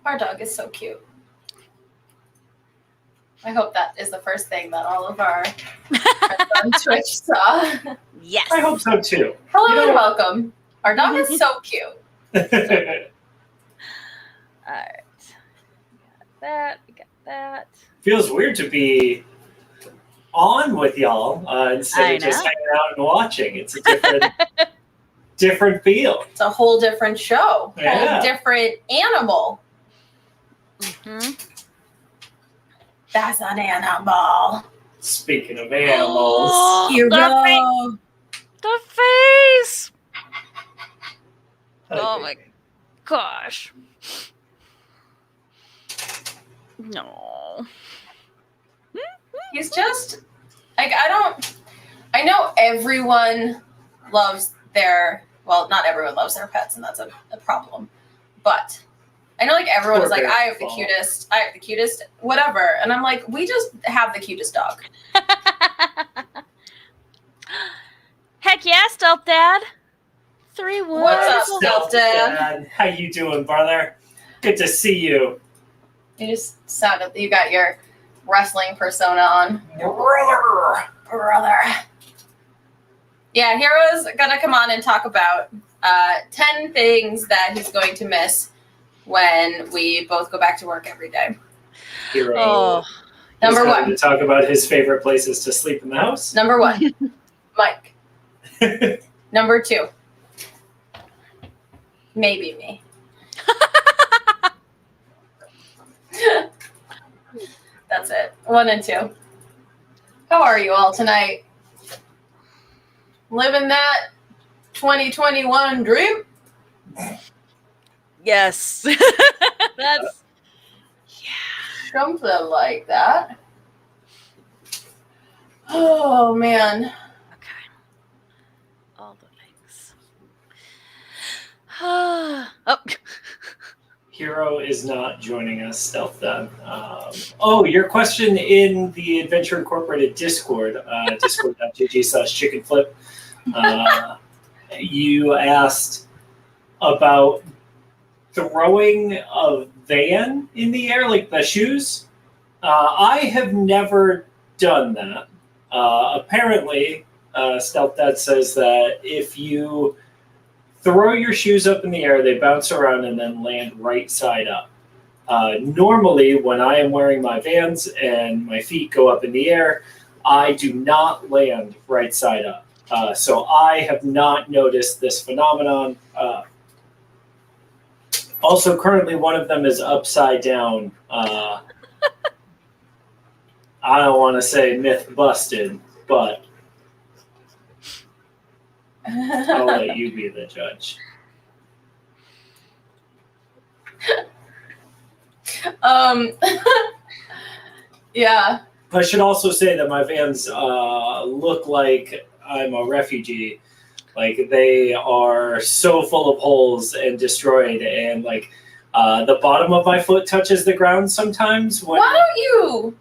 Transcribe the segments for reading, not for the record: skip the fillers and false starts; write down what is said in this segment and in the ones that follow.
Our dog is so cute. I hope that is the first thing that all of our friends on Twitch saw. Yes. I hope so too. Hello and welcome. Our dog is so cute. All right. We got that. Feels weird to be on with y'all instead of just hanging out and watching. It's a different feel. It's a whole different show. Yeah. Whole different animal. Mm-hmm. That's an animal. Speaking of animals, The face. Oh my gosh. No. He's just like I know everyone loves not everyone loves their pets, and that's a problem. But I know like everyone is like, I have the cutest, whatever. And I'm like, we just have the cutest dog. Heck yeah, Stealth Dad. 3-1. What's up, Stealth Dad? How you doing, brother? Good to see you. You just sounded, you got your wrestling persona on. Brother. Yeah, Hero's gonna come on and talk about 10 things that he's going to miss when we both go back to work every day. Hero. Number one. To talk about his favorite places to sleep in the house. Number 1, Mike. Number 2, maybe me. That's it. 1 and 2. How are you all tonight? Living that 2021 dream? Yes. That's something like that. Oh man. Okay. All the things. Oh. Hero is not joining us, Stealth Dad. Your question in the Adventure Incorporated Discord, discord.gg/chickenflip. You asked about throwing a van in the air, like the shoes. I have never done that. Apparently, Stealth Dad says that if you throw your shoes up in the air, they bounce around and then land right side up. Normally, when I am wearing my Vans and my feet go up in the air, I do not land right side up. So I have not noticed this phenomenon. Also, currently, one of them is upside down. I don't want to say myth busted, but I'll let you be the judge. Yeah. I should also say that my Vans look like I'm a refugee. Like, they are so full of holes and destroyed, and like the bottom of my foot touches the ground sometimes. Why don't you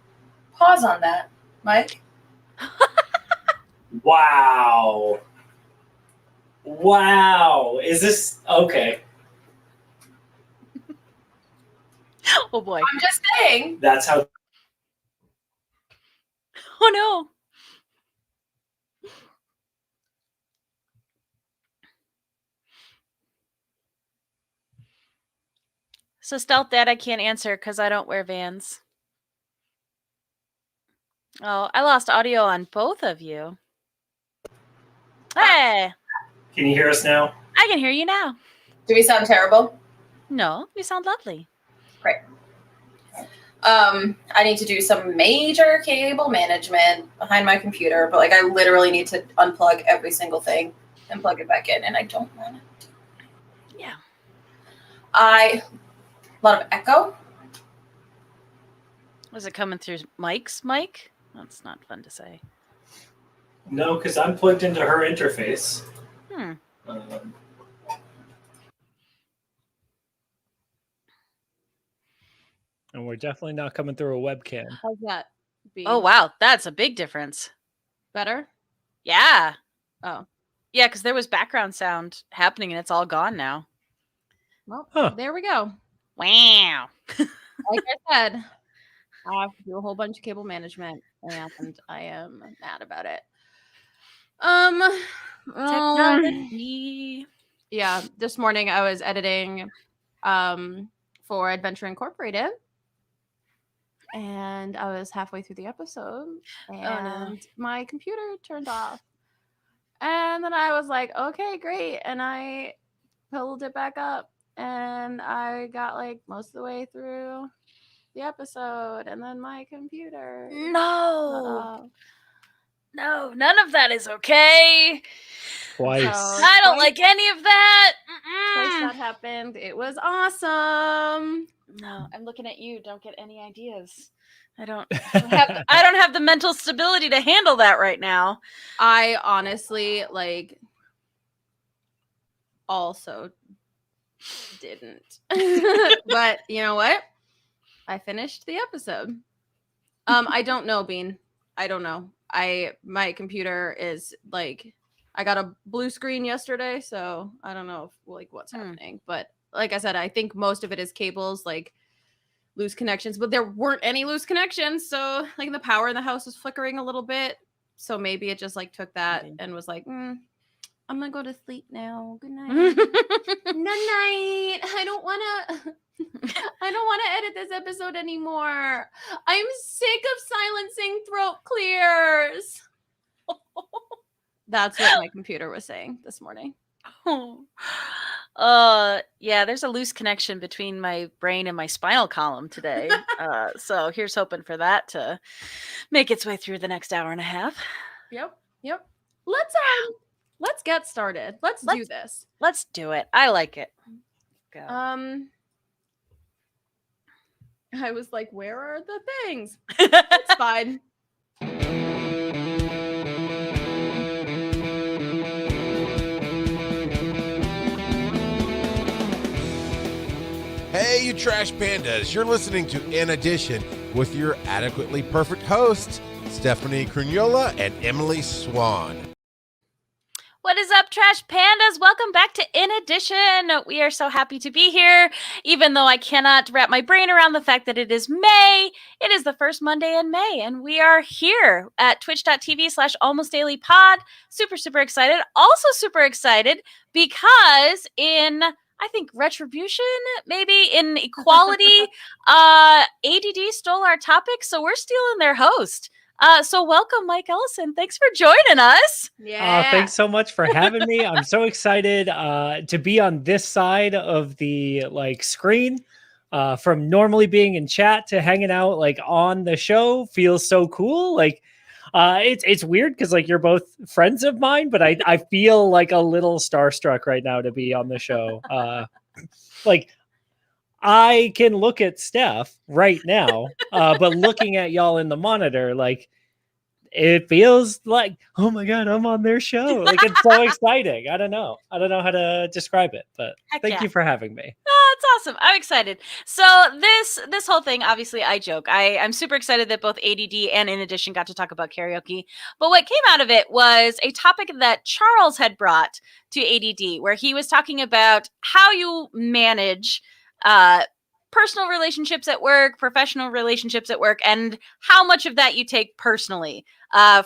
pause on that, Mike? Wow. Is this okay? Oh boy. I'm just saying. That's how. Oh no. So Stealth Dad, I can't answer because I don't wear Vans. Oh, I lost audio on both of you. Hey. Can you hear us now? I can hear you now. Do we sound terrible? No, you sound lovely. Great. I need to do some major cable management behind my computer, but like I literally need to unplug every single thing and plug it back in, and I don't want to. Yeah. A lot of echo. Was it coming through Mike's mic? That's not fun to say. No, because I'm plugged into her interface. And we're definitely not coming through a webcam. How's that? Oh, wow. That's a big difference. Better? Yeah. Oh. Yeah, because there was background sound happening and it's all gone now. Well, There we go. Wow. Like I said, I have to do a whole bunch of cable management, and I am mad about it. Technology. Yeah, this morning I was editing for Adventure Incorporated, and I was halfway through the episode, and my computer turned off. And then I was like, okay, great. And I pulled it back up, and I got like most of the way through the episode, and then my computer. No, none of that is okay. Twice. So, I don't like any of that. twice that happened. It was awesome. No, I'm looking at you. Don't get any ideas. I don't have the mental stability to handle that right now. I honestly also didn't. But you know what? I finished the episode. I don't know, Bean. I don't know. My computer is I got a blue screen yesterday, so I don't know what's happening. But like I said, I think most of it is cables, loose connections. But there weren't any loose connections, so the power in the house was flickering a little bit. So maybe it just took that and was like, I'm gonna go to sleep now. Good night. Good night. I don't wanna edit this episode anymore. I'm sick of silencing throat clears. That's what my computer was saying this morning. Yeah, there's a loose connection between my brain and my spinal column today. So here's hoping for that to make its way through the next hour and a half. Yep. Let's get started. Let's do this. Let's do it. I like it. Go. I was like, where are the things? It's fine. Hey, you trash pandas. You're listening to In Addition with your adequately perfect hosts, Stephanie Crugnola and Emily Swan. What is up, Trash Pandas? Welcome back to In Addition. We are so happy to be here, even though I cannot wrap my brain around the fact that it is May. It is the first Monday in May, and we are here at twitch.tv/almostdailypod. Super, super excited. Also super excited because I think retribution, maybe in equality, ADD stole our topic, so we're stealing their host. So welcome, Mike Ellison. Thanks for joining us. Yeah. Thanks so much for having me. I'm so excited to be on this side of the screen. From normally being in chat to hanging out on the show feels so cool. It's weird because you're both friends of mine, but I feel a little starstruck right now to be on the show. I can look at Steph right now, but looking at y'all in the monitor, it feels like, oh my God, I'm on their show. It's so exciting. I don't know how to describe it, but thank you for having me. Oh, it's awesome. I'm excited. So this whole thing, obviously I joke. I'm super excited that both ADD and In Addition got to talk about karaoke. But what came out of it was a topic that Charles had brought to ADD, where he was talking about how you manage personal relationships at work, professional relationships at work, and how much of that you take personally.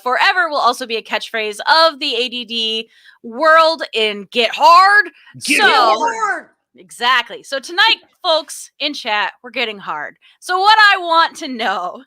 Forever will also be a catchphrase of the ADD world in Get Hard. Get hard! Exactly. So tonight, folks, in chat, we're getting hard. So what I want to know...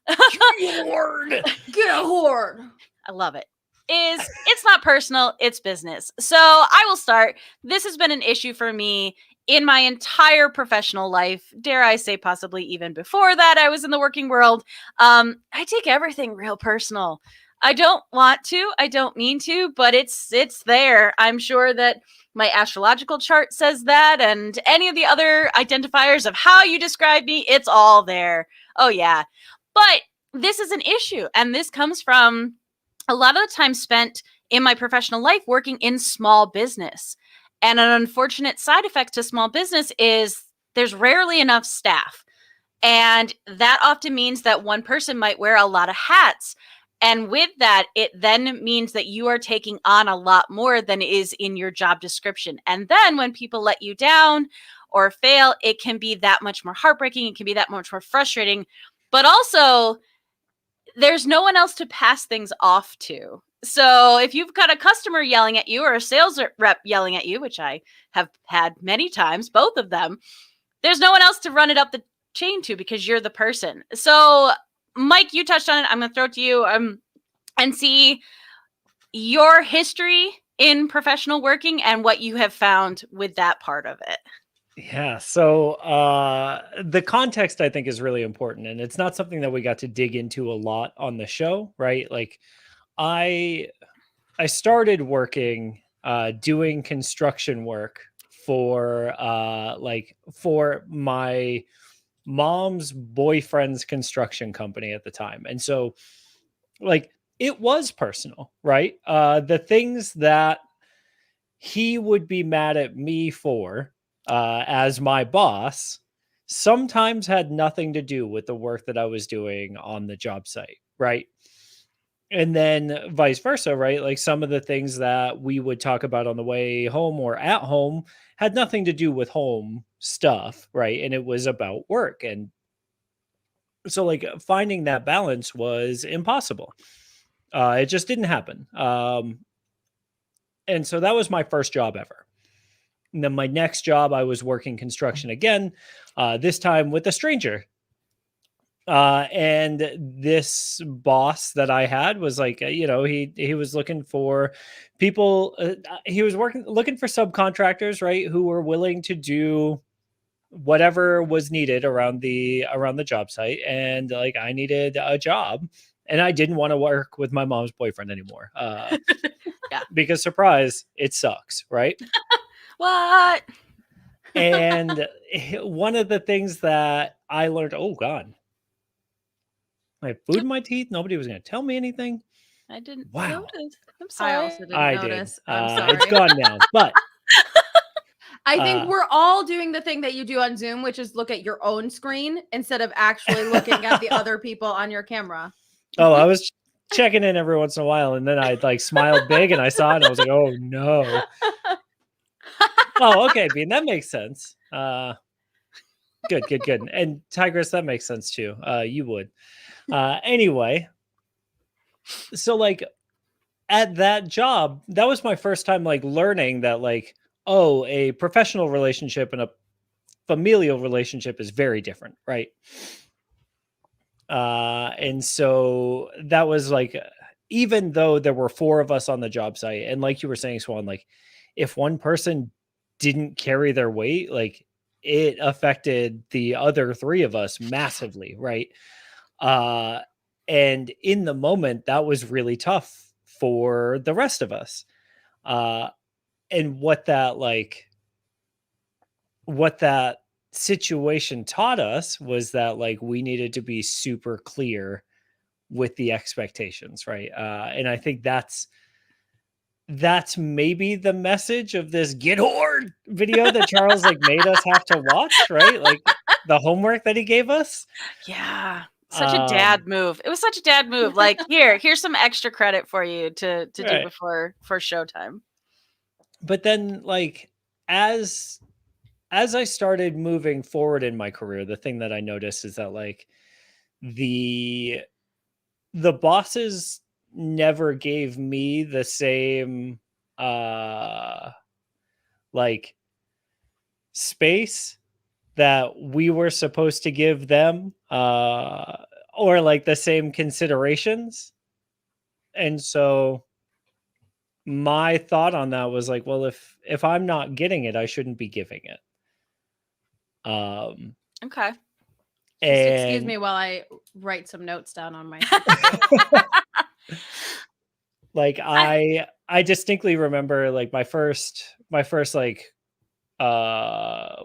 Get hard! Get hard! I love it. It's not personal, it's business. So I will start. This has been an issue for me in my entire professional life, dare I say possibly even before that I was in the working world. I take everything real personal. I don't want to, I don't mean to, but it's there. I'm sure that my astrological chart says that, and any of the other identifiers of how you describe me, it's all there. Oh yeah. But this is an issue, and this comes from a lot of the time spent in my professional life working in small business. And an unfortunate side effect to small business is there's rarely enough staff. And that often means that one person might wear a lot of hats. And with that, it then means that you are taking on a lot more than is in your job description. And then when people let you down, or fail, it can be that much more heartbreaking. It can be that much more frustrating. But also, there's no one else to pass things off to. So if you've got a customer yelling at you or a sales rep yelling at you, which I have had many times, both of them, there's no one else to run it up the chain to because you're the person. So Mike, you touched on it. I'm going to throw it to you and see your history in professional working and what you have found with that part of it. Yeah. So the context I think is really important, and it's not something that we got to dig into a lot on the show, right? Like I started working doing construction work for for my mom's boyfriend's construction company at the time. And so like it was personal, right? The things that he would be mad at me for as my boss sometimes had nothing to do with the work that I was doing on the job site, right? And then vice versa, right? Like some of the things that we would talk about on the way home or at home had nothing to do with home stuff, right? And it was about work. And so like finding that balance was impossible. It just didn't happen. And so that was my first job ever. And then my next job, I was working construction again, this time with a stranger. And this boss that I had was like, he was looking for people. He was looking for subcontractors, right, who were willing to do whatever was needed around the job site. And like, I needed a job, and I didn't want to work with my mom's boyfriend anymore. Yeah. Because surprise, it sucks, right? What? And one of the things that I learned, oh God, I have food in my teeth. Nobody was going to tell me anything. I didn't Wow. notice. I'm I sorry. also didn't I notice. did. I'm sorry. It's gone now. But I think we're all doing the thing that you do on Zoom, which is look at your own screen instead of actually looking at the other people on your camera. oh, I was checking in every once in a while, and then I like smiled big, and I saw it, and I was like, "Oh no!" Oh, okay, Bean, that makes sense. Good. And Tigress, that makes sense too. You would. Anyway, so like at that job, that was my first time like learning that like, oh, a professional relationship and a familial relationship is very different, right? And so that was like, even though there were 4 of us on the job site, and like you were saying, Swan, like if one person didn't carry their weight, like it affected the other 3 of us massively, right? And in the moment, that was really tough for the rest of us. And what that situation taught us was that like we needed to be super clear with the expectations, right? And I think that's maybe the message of this Get Horde video that Charles like made us have to watch, right? Like the homework that he gave us. Yeah. Such a dad move. It was such a dad move. Like, here's some extra credit for you to do Right. before for showtime. But then like as I started moving forward in my career, the thing that I noticed is that like the bosses never gave me the same like space that we were supposed to give them, or like the same considerations. And so my thought on that was like, well, if I'm not getting it, I shouldn't be giving it. Okay. Just excuse And me while I write some notes down on my. like I distinctly remember like my first like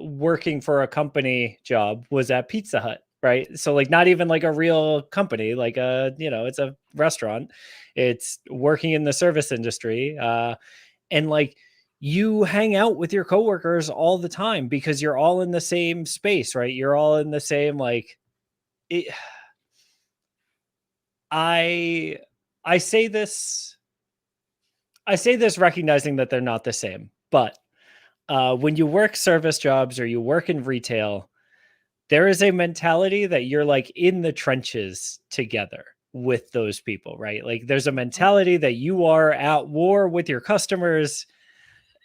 working for a company job was at Pizza Hut, right? So like not even like a real company, like it's a restaurant. It's working in the service industry. And like you hang out with your coworkers all the time because you're all in the same space, right? You're all in the same like I say this recognizing that they're not the same, but when you work service jobs or you work in retail, there is a mentality that you're like in the trenches together with those people, right? Like there's a mentality that you are at war with your customers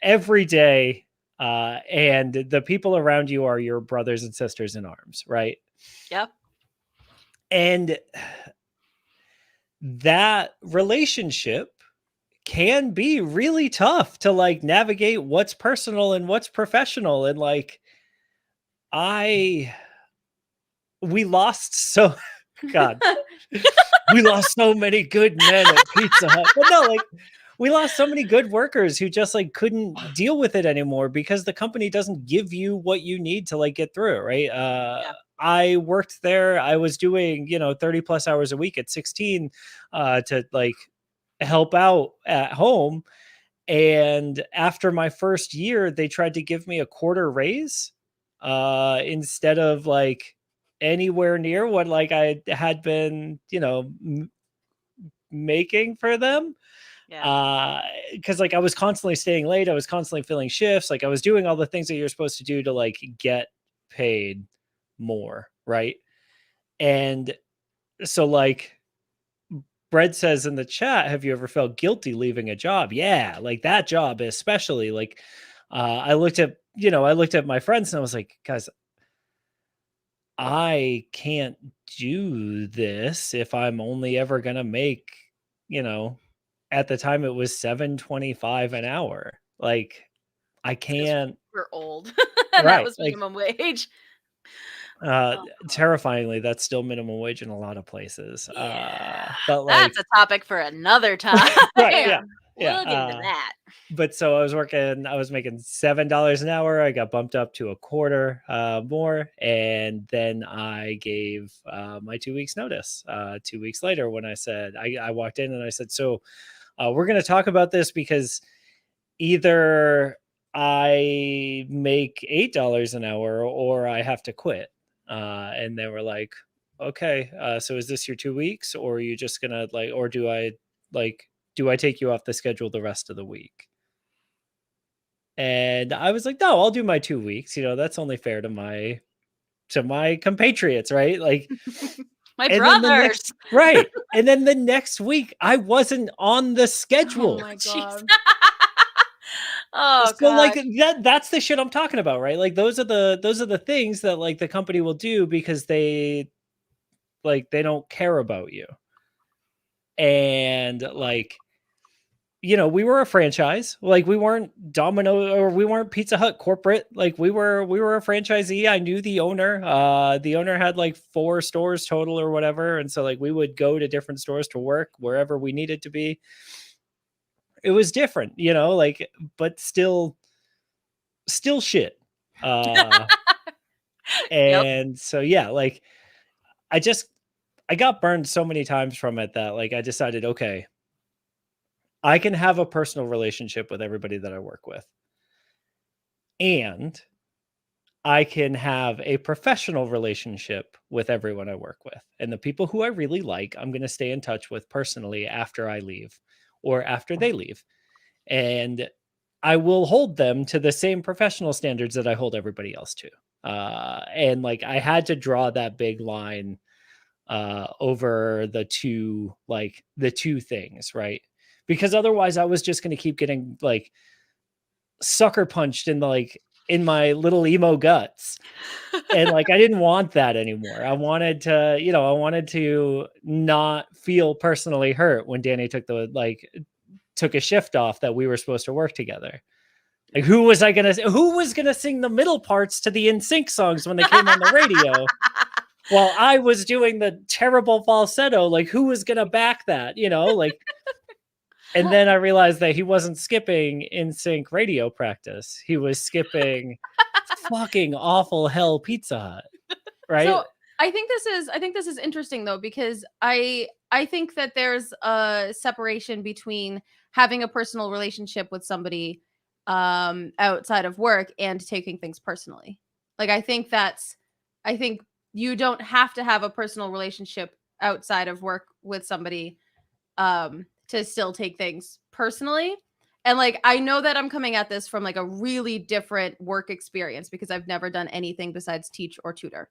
every day. And the people around you are your brothers and sisters in arms, right? Yep. And that relationship can be really tough to like navigate what's personal and what's professional. And like, we lost so God, we lost so many good men at Pizza Hut. But no, like we lost so many good workers who just like couldn't deal with it anymore because the company doesn't give you what you need to like get through it, right? I worked there. I was doing, 30 plus hours a week at 16 to like help out at home. And after my first year, they tried to give me a quarter raise instead of like anywhere near what like I had been, making for them. Yeah. Because like I was constantly staying late, I was constantly filling shifts, like I was doing all the things that you're supposed to do to like get paid more, right? And so like Brett says in the chat, have you ever felt guilty leaving a job? Yeah, like that job especially. Like I looked at my friends and I was like, guys, I can't do this if I'm only ever gonna make, at the time it was $7.25 an hour. Like I can't. We're old. And that Right, was like minimum wage. Oh. terrifyingly, that's still minimum wage in a lot of places. Yeah. But like That's a topic for another time. right, yeah. We'll get into that. But so I was making $7 an hour. I got bumped up to a quarter more. And then I gave my 2 weeks notice 2 weeks later when I said, I walked in and I said, so we're going to talk about this because either I make $8 an hour or I have to quit. And they were like, okay, so is this your 2 weeks or are you just going to like, or do I take you off the schedule the rest of the week? And I was like, no, I'll do my 2 weeks. That's only fair to my compatriots, right? Like My and then brothers. right. And then the next week I wasn't on the schedule. Oh my Jeez. god. Oh So god. like that's the shit I'm talking about, right? Like those are the things that like the company will do because they don't care about you. And like we were a franchise. Like we weren't Domino or we weren't Pizza Hut corporate. Like we were a franchisee. I knew the owner. The owner had like 4 stores total or whatever. And so like we would go to different stores to work wherever we needed to be. It was different, like, but still shit. And so, yeah, like I got burned so many times from it that like I decided, okay, I can have a personal relationship with everybody that I work with. And I can have a professional relationship with everyone I work with. And the people who I really like, I'm going to stay in touch with personally after I leave or after they leave. And I will hold them to the same professional standards that I hold everybody else to. And like I had to draw that big line over the two things, right? Because otherwise I was just going to keep getting like sucker punched in my little emo guts. And like I didn't want that anymore. I wanted to not feel personally hurt when Danny took a shift off that we were supposed to work together. Like who was gonna sing the middle parts to the NSYNC songs when they came on the radio while I was doing the terrible falsetto? Like who was gonna back that, like. And then I realized that he wasn't skipping NSYNC radio practice. He was skipping fucking awful hell Pizza Hut. Right? So I think this is interesting though, because I think that there's a separation between having a personal relationship with somebody outside of work and taking things personally. Like I think you don't have to have a personal relationship outside of work with somebody to still take things personally. And like, I know that I'm coming at this from like a really different work experience because I've never done anything besides teach or tutor.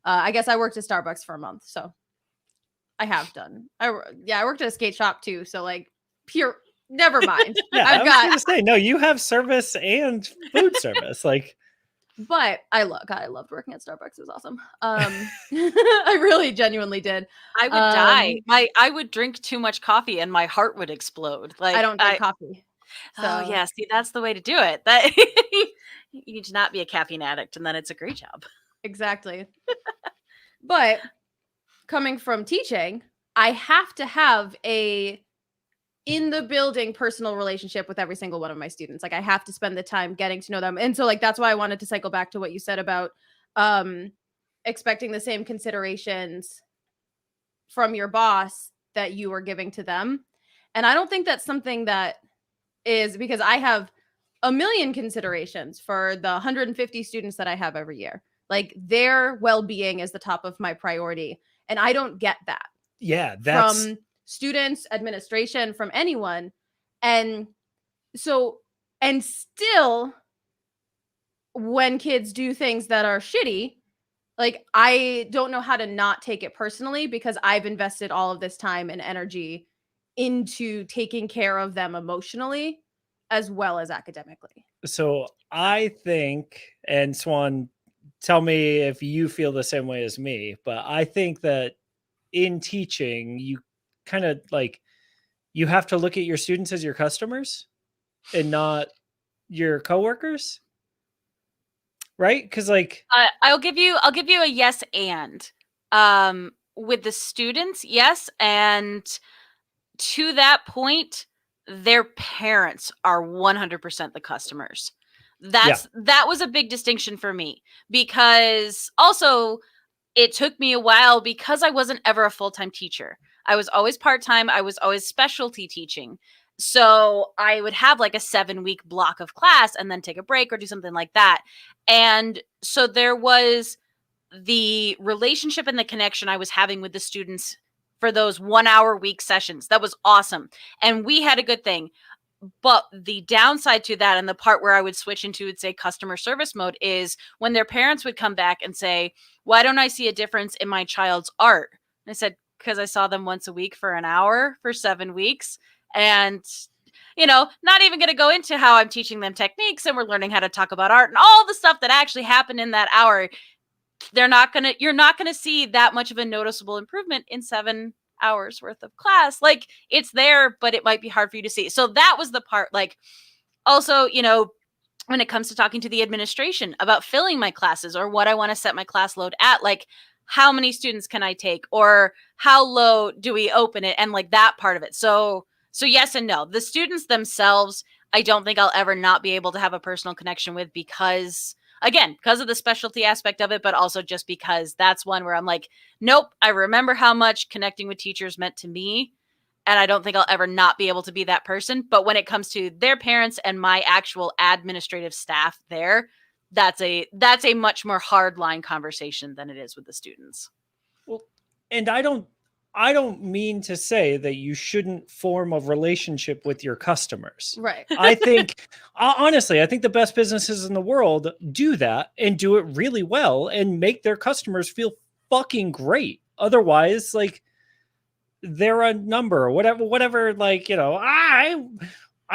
I guess I worked at Starbucks for a month, so I have done. I worked at a skate shop too, so like pure. Never mind. Yeah, I've I was got, gonna say no. You have service and food service. Like, but I loved working at Starbucks. It was awesome. I really genuinely did. I would die. I would drink too much coffee and my heart would explode. Like I don't drink coffee. So. Oh yeah, see, that's the way to do it. That you need to not be a caffeine addict, and then it's a great job. Exactly. But coming from teaching, I have to have a in the building personal relationship with every single one of my students. Like I have to spend the time getting to know them. And so like that's why I wanted to cycle back to what you said about expecting the same considerations from your boss that you were giving to them. And I don't think that's something that is, because I have a million considerations for the 150 students that I have every year. Like their well-being is the top of my priority. And I don't get that. yeah, that's From students, administration, from anyone. And so, and still, when kids do things that are shitty, like I don't know how to not take it personally because I've invested all of this time and energy into taking care of them emotionally as well as academically. so. I think, and Swan, tell me if you feel the same way as me, but I think that in teaching, you kind of like you have to look at your students as your customers and not your coworkers, right? Because like I'll give you a yes and with the students, yes, and to that point, their parents are 100% the customers. That was a big distinction for me because also it took me a while because I wasn't ever a full-time teacher. I was always part-time. I was always specialty teaching. So I would have like a 7-week block of class and then take a break or do something like that. And so there was the relationship and the connection I was having with the students for those 1-hour week sessions. That was awesome. And we had a good thing. But the downside to that, and the part where I would switch into, say, customer service mode, is when their parents would come back and say, why don't I see a difference in my child's art? And I said, because I saw them once a week for an hour for 7 weeks. And, not even going to go into how I'm teaching them techniques and we're learning how to talk about art and all the stuff that actually happened in that hour. You're not going to see that much of a noticeable improvement in 7 hours worth of class. Like it's there, but it might be hard for you to see. So that was the part. Like also, when it comes to talking to the administration about filling my classes or what I want to set my class load at, like how many students can I take or how low do we open it? And like that part of it. So yes and no. The students themselves, I don't think I'll ever not be able to have a personal connection with because of the specialty aspect of it, but also just because that's one where I'm like, nope, I remember how much connecting with teachers meant to me. And I don't think I'll ever not be able to be that person. But when it comes to their parents and my actual administrative staff there, that's a much more hardline conversation than it is with the students. Well, and I don't mean to say that you shouldn't form a relationship with your customers. Right. I think, honestly, I think the best businesses in the world do that and do it really well and make their customers feel fucking great. Otherwise, like, they're a number or whatever, like, I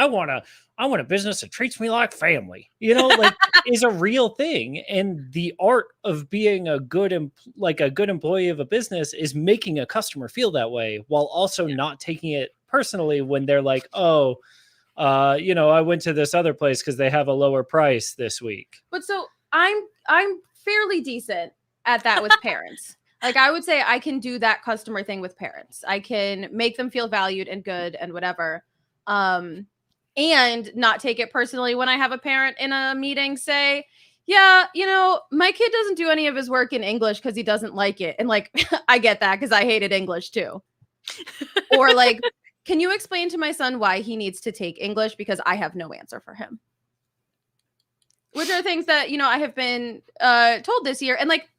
want a business that treats me like family, like is a real thing. And the art of being a good employee of a business is making a customer feel that way while also not taking it personally when they're like, oh, I went to this other place because they have a lower price this week. But so I'm fairly decent at that with parents. Like I would say I can do that customer thing with parents. I can make them feel valued and good and whatever. And not take it personally when I have a parent in a meeting say, yeah, my kid doesn't do any of his work in English because he doesn't like it. And like, I get that because I hated English too. Or like, can you explain to my son why he needs to take English? Because I have no answer for him. Which are things that, I have been told this year. And like,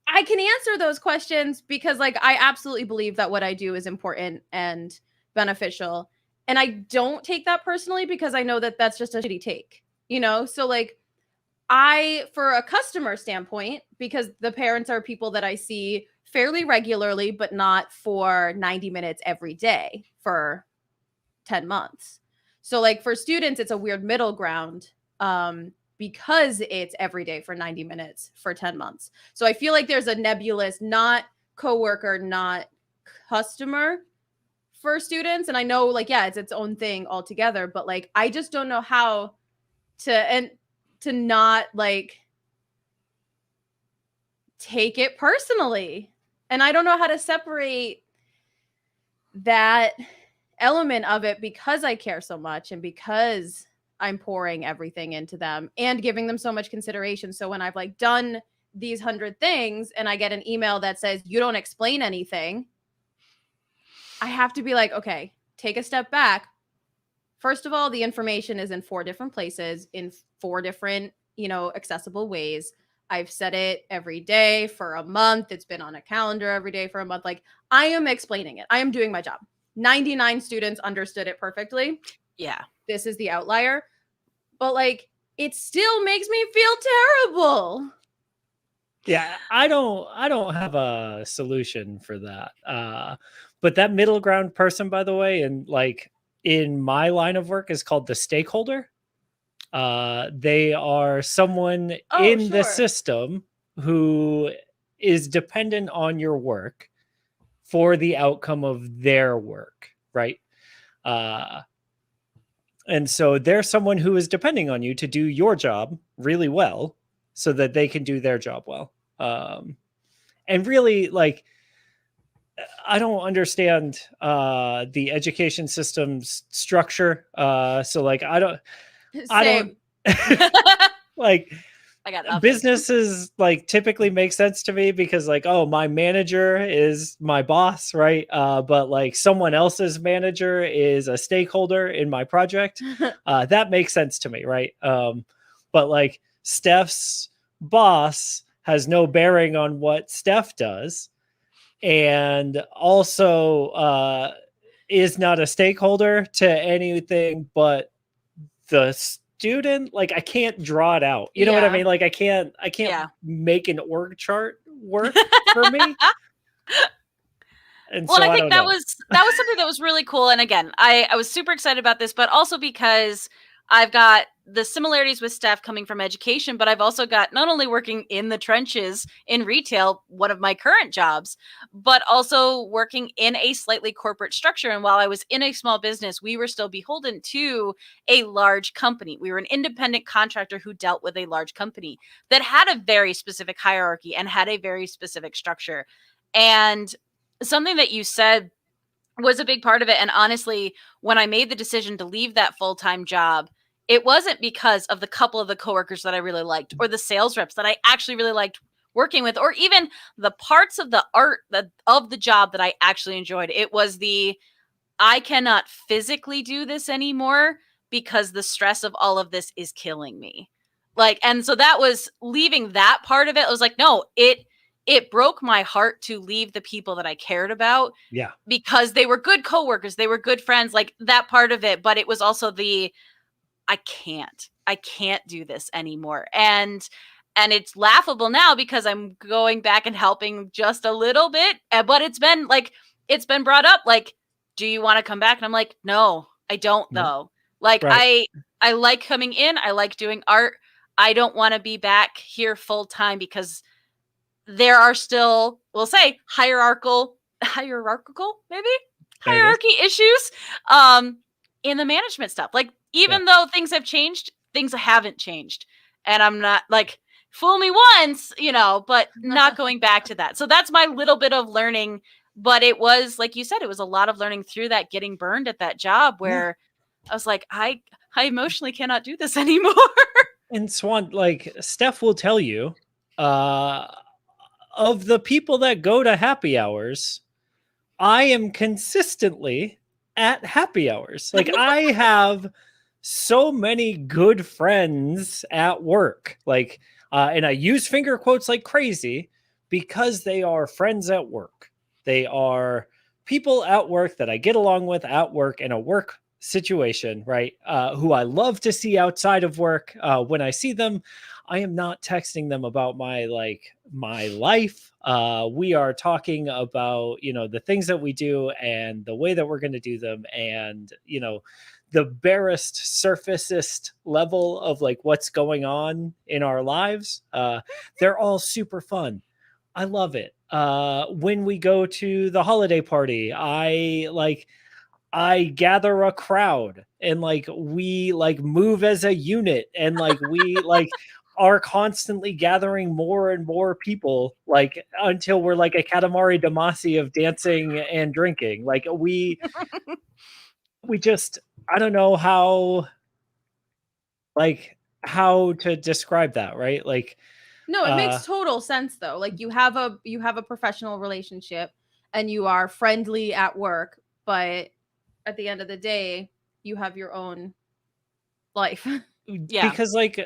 I can answer those questions because like, I absolutely believe that what I do is important and beneficial. And I don't take that personally because I know that that's just a shitty take, you know? So like for a customer standpoint, because the parents are people that I see fairly regularly, but not for 90 minutes every day for 10 months. So like for students, it's a weird middle ground because it's every day for 90 minutes for 10 months. So I feel like there's a nebulous, not coworker, not customer for students. And I know like, yeah, it's its own thing altogether, but like, I just don't know how to not like take it personally. And I don't know how to separate that element of it because I care so much and because I'm pouring everything into them and giving them so much consideration. So when I've like done these 100 things and I get an email that says you don't explain anything, I have to be like, okay, take a step back. First of all, the information is in 4 different places in 4 different, accessible ways. I've said it every day for a month. It's been on a calendar every day for a month. Like, I am explaining it. I am doing my job. 99 students understood it perfectly. Yeah. This is the outlier. But like, it still makes me feel terrible. Yeah, I don't have a solution for that. But that middle ground person, by the way, and like in my line of work is called the stakeholder. They are someone in the system who is dependent on your work for the outcome of their work, right? And so they're someone who is depending on you to do your job really well so that they can do their job well. And really, like, I don't understand the education system's structure. So like, I don't like, I got nothing. Businesses like typically make sense to me because like, oh, my manager is my boss, right? But like someone else's manager is a stakeholder in my project. That makes sense to me, right? But like Steph's boss has no bearing on what Steph does, and also is not a stakeholder to anything but the student. Like, I can't draw it out. You know what I mean? Like, I can't make an org chart work for me. And well, so I think that know. was something that was really cool. And again, I was super excited about this, but also because I've got the similarities with Steph coming from education, but I've also got not only working in the trenches in retail, one of my current jobs, but also working in a slightly corporate structure. And while I was in a small business, we were still beholden to a large company. We were an independent contractor who dealt with a large company that had a very specific hierarchy and had a very specific structure. And something that you said was a big part of it. And honestly, when I made the decision to leave that full-time job, it wasn't because of the couple of the coworkers that I really liked or the sales reps that I actually really liked working with, or even the parts of the art of the job that I actually enjoyed. It was I cannot physically do this anymore because the stress of all of this is killing me. Like, and so that was leaving that part of it. I was like, no, it broke my heart to leave the people that I cared about. Yeah. Because they were good coworkers, they were good friends, like that part of it. But it was also I can't do this anymore. And it's laughable now because I'm going back and helping just a little bit. But it's been brought up, like, do you want to come back? And I'm like, no, I don't though. Like, right. I like coming in. I like doing art. I don't want to be back here full time because there are still, we'll say, hierarchical maybe hierarchy issues in the management stuff. Like, even though things have changed, things haven't changed. And I'm not like, fool me once, but not going back to that. So that's my little bit of learning. But it was, like you said, it was a lot of learning through that, getting burned at that job where I was like, I emotionally cannot do this anymore. And Swan, like Steph will tell you, of the people that go to happy hours, I am consistently at happy hours. Like, I have so many good friends at work. Like, and I use finger quotes like crazy because they are friends at work. They are people at work that I get along with at work in a work situation, right? Who I love to see outside of work. When I see them, I am not texting them about my life. We are talking about, the things that we do and the way that we're going to do them, and the barest surfacest level of like what's going on in our lives. They're all super fun. I love it. When we go to the holiday party, I gather a crowd, and like we like move as a unit, and like we like are constantly gathering more and more people, like until we're like a Katamari Damacy of dancing and drinking. Like we just, I don't know how to describe that, right? Like No, it makes total sense though. Like you have a professional relationship and you are friendly at work, but at the end of the day, you have your own life. Yeah. Because like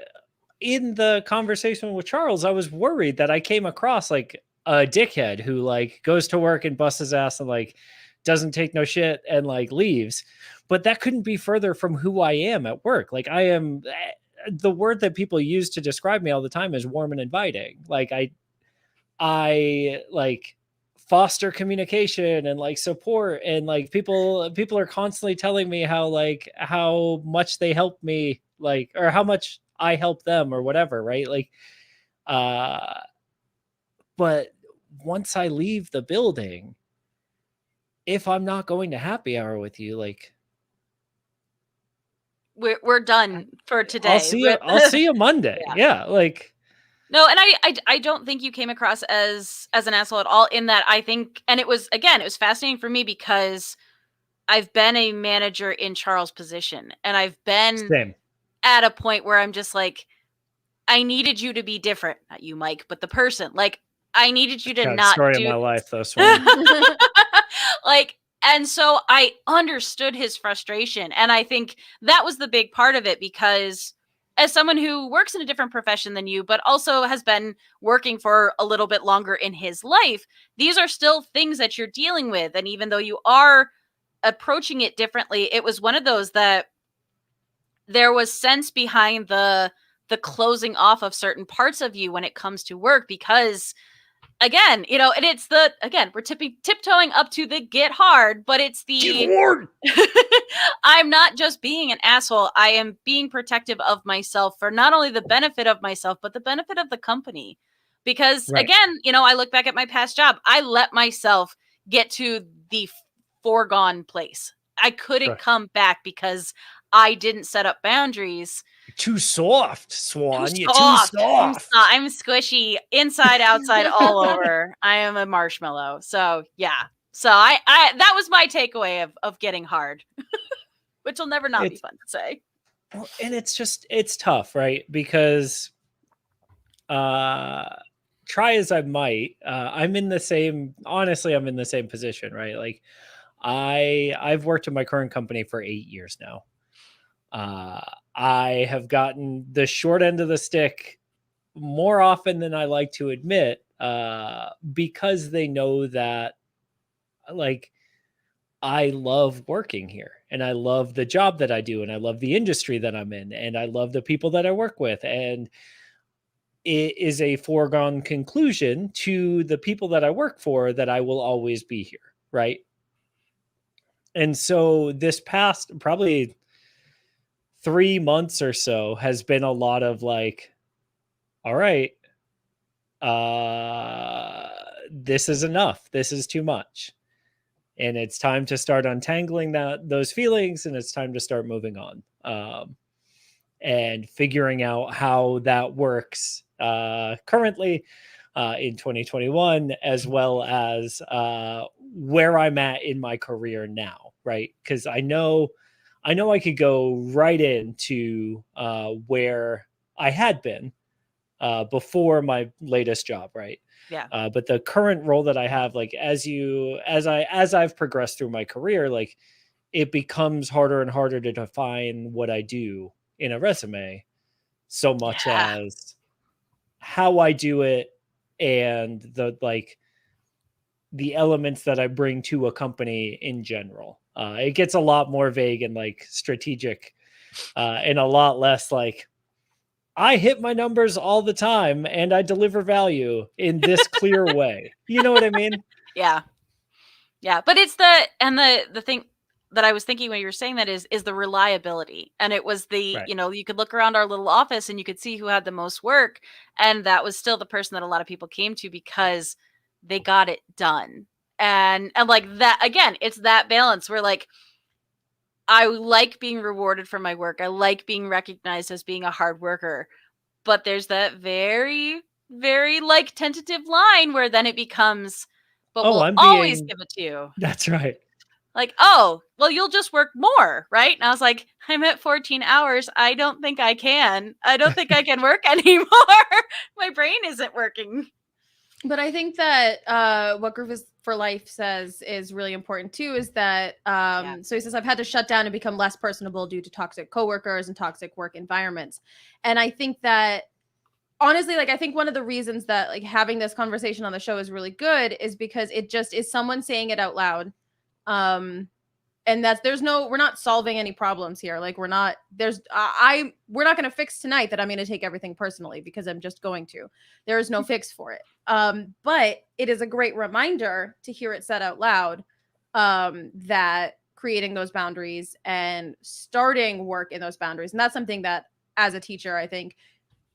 in the conversation with Charles, I was worried that I came across like a dickhead who like goes to work and busts his ass and like doesn't take no shit and like leaves. But that couldn't be further from who I am at work. Like I am, the word that people use to describe me all the time is warm and inviting. Like I like foster communication and like support, and like people are constantly telling me how much they help me, like, or how much I help them or whatever, right? Like but once I leave the building, if I'm not going to happy hour with you, like We're done for today. I'll see you Monday. Yeah, like no, and I don't think you came across as an asshole at all, in that I think, and it was fascinating for me because I've been a manager in Charles' position, and I've been same. at a point where I'm just like, I needed you to be different. Not you, Mike, but the person. Like, I needed you to God, not story do of my life, though. Swan. like, and so I understood his frustration, and I think that was the big part of it, because as someone who works in a different profession than you, but also has been working for a little bit longer in his life, these are still things that you're dealing with. And even though you are approaching it differently, it was one of those that there was sense behind the closing off of certain parts of you when it comes to work, because again, and it's we're tiptoeing up to the get hard, but it's the Get hard. I'm not just being an asshole. I am being protective of myself for not only the benefit of myself, but the benefit of the company. Because Right. again, I look back at my past job. I let myself get to the foregone place. I couldn't Right. come back because I didn't set up boundaries. Too soft, Swan. You're too soft. soft. I'm squishy, inside, outside, all over. I am a marshmallow. So yeah. So I that was my takeaway of getting hard, which will never not be fun to say. Well, and it's tough, right? Because try as I might, I'm in the same position, right? Like I've worked in my current company for 8 years now. I have gotten the short end of the stick more often than I like to admit, because they know that like I love working here, and I love the job that I do, and I love the industry that I'm in, and I love the people that I work with. And it is a foregone conclusion to the people that I work for that I will always be here. Right. And so this past probably 3 months or so has been a lot of like, all right, this is enough. This is too much. And it's time to start untangling those feelings, and it's time to start moving on, and figuring out how that works currently in 2021, as well as where I'm at in my career now, right? Because I know I could go right into where I had been before my latest job, right? Yeah. But the current role that I have, like as I've progressed through my career, like it becomes harder and harder to define what I do in a resume, so much as how I do it and the elements that I bring to a company in general. It gets a lot more vague and like strategic, and a lot less like, I hit my numbers all the time and I deliver value in this clear way. You know what I mean? Yeah. Yeah. But it's the thing that I was thinking when you were saying that is the reliability. And it was the, Right. you could look around our little office and you could see who had the most work. And that was still the person that a lot of people came to because they got it done. And like that, again, it's that balance where like, I like being rewarded for my work. I like being recognized as being a hard worker. But there's that very, very like tentative line where then it becomes, but Oh, we'll I'm always being. give it to you. That's right. Like, oh, well, you'll just work more, right? And I was like, I'm at 14 hours. I don't think I can. I don't think I can work anymore. My brain isn't working. But I think that what Group is for Life says is really important too, is that so he says, I've had to shut down and become less personable due to toxic coworkers and toxic work environments. And I think that honestly, like, I think one of the reasons that like having this conversation on the show is really good is because it just is someone saying it out loud. And that's we're not solving any problems here. Like we're not going to fix tonight that I'm going to take everything personally because I'm just going to. There is no fix for it. But it is a great reminder to hear it said out loud, that creating those boundaries and starting work in those boundaries. And that's something that as a teacher, I think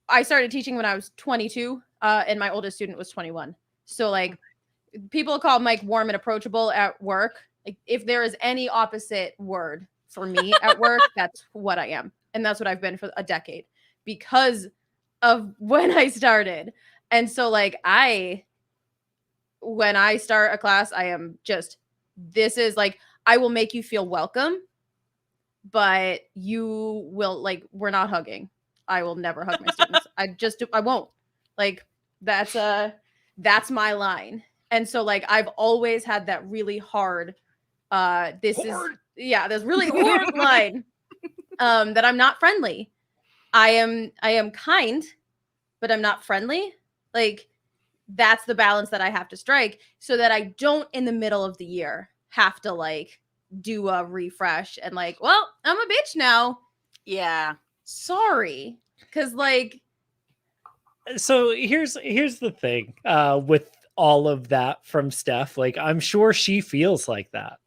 I started teaching when I was 22, and my oldest student was 21. So like people call Mike warm and approachable at work. Like if there is any opposite word for me at work, that's what I am. And that's what I've been for a decade because of when I started. And so like when I start a class, I am just, this is like, I will make you feel welcome, but you will like, we're not hugging. I will never hug my students. I won't. Like that's my line. And so like I've always had that really hard this really hard line that I'm not friendly. I am kind, but I'm not friendly. Like that's the balance that I have to strike so that I don't in the middle of the year have to like do a refresh and like, well, I'm a bitch now. Yeah. Sorry. Cause like So here's the thing with all of that from Steph. Like I'm sure she feels like that.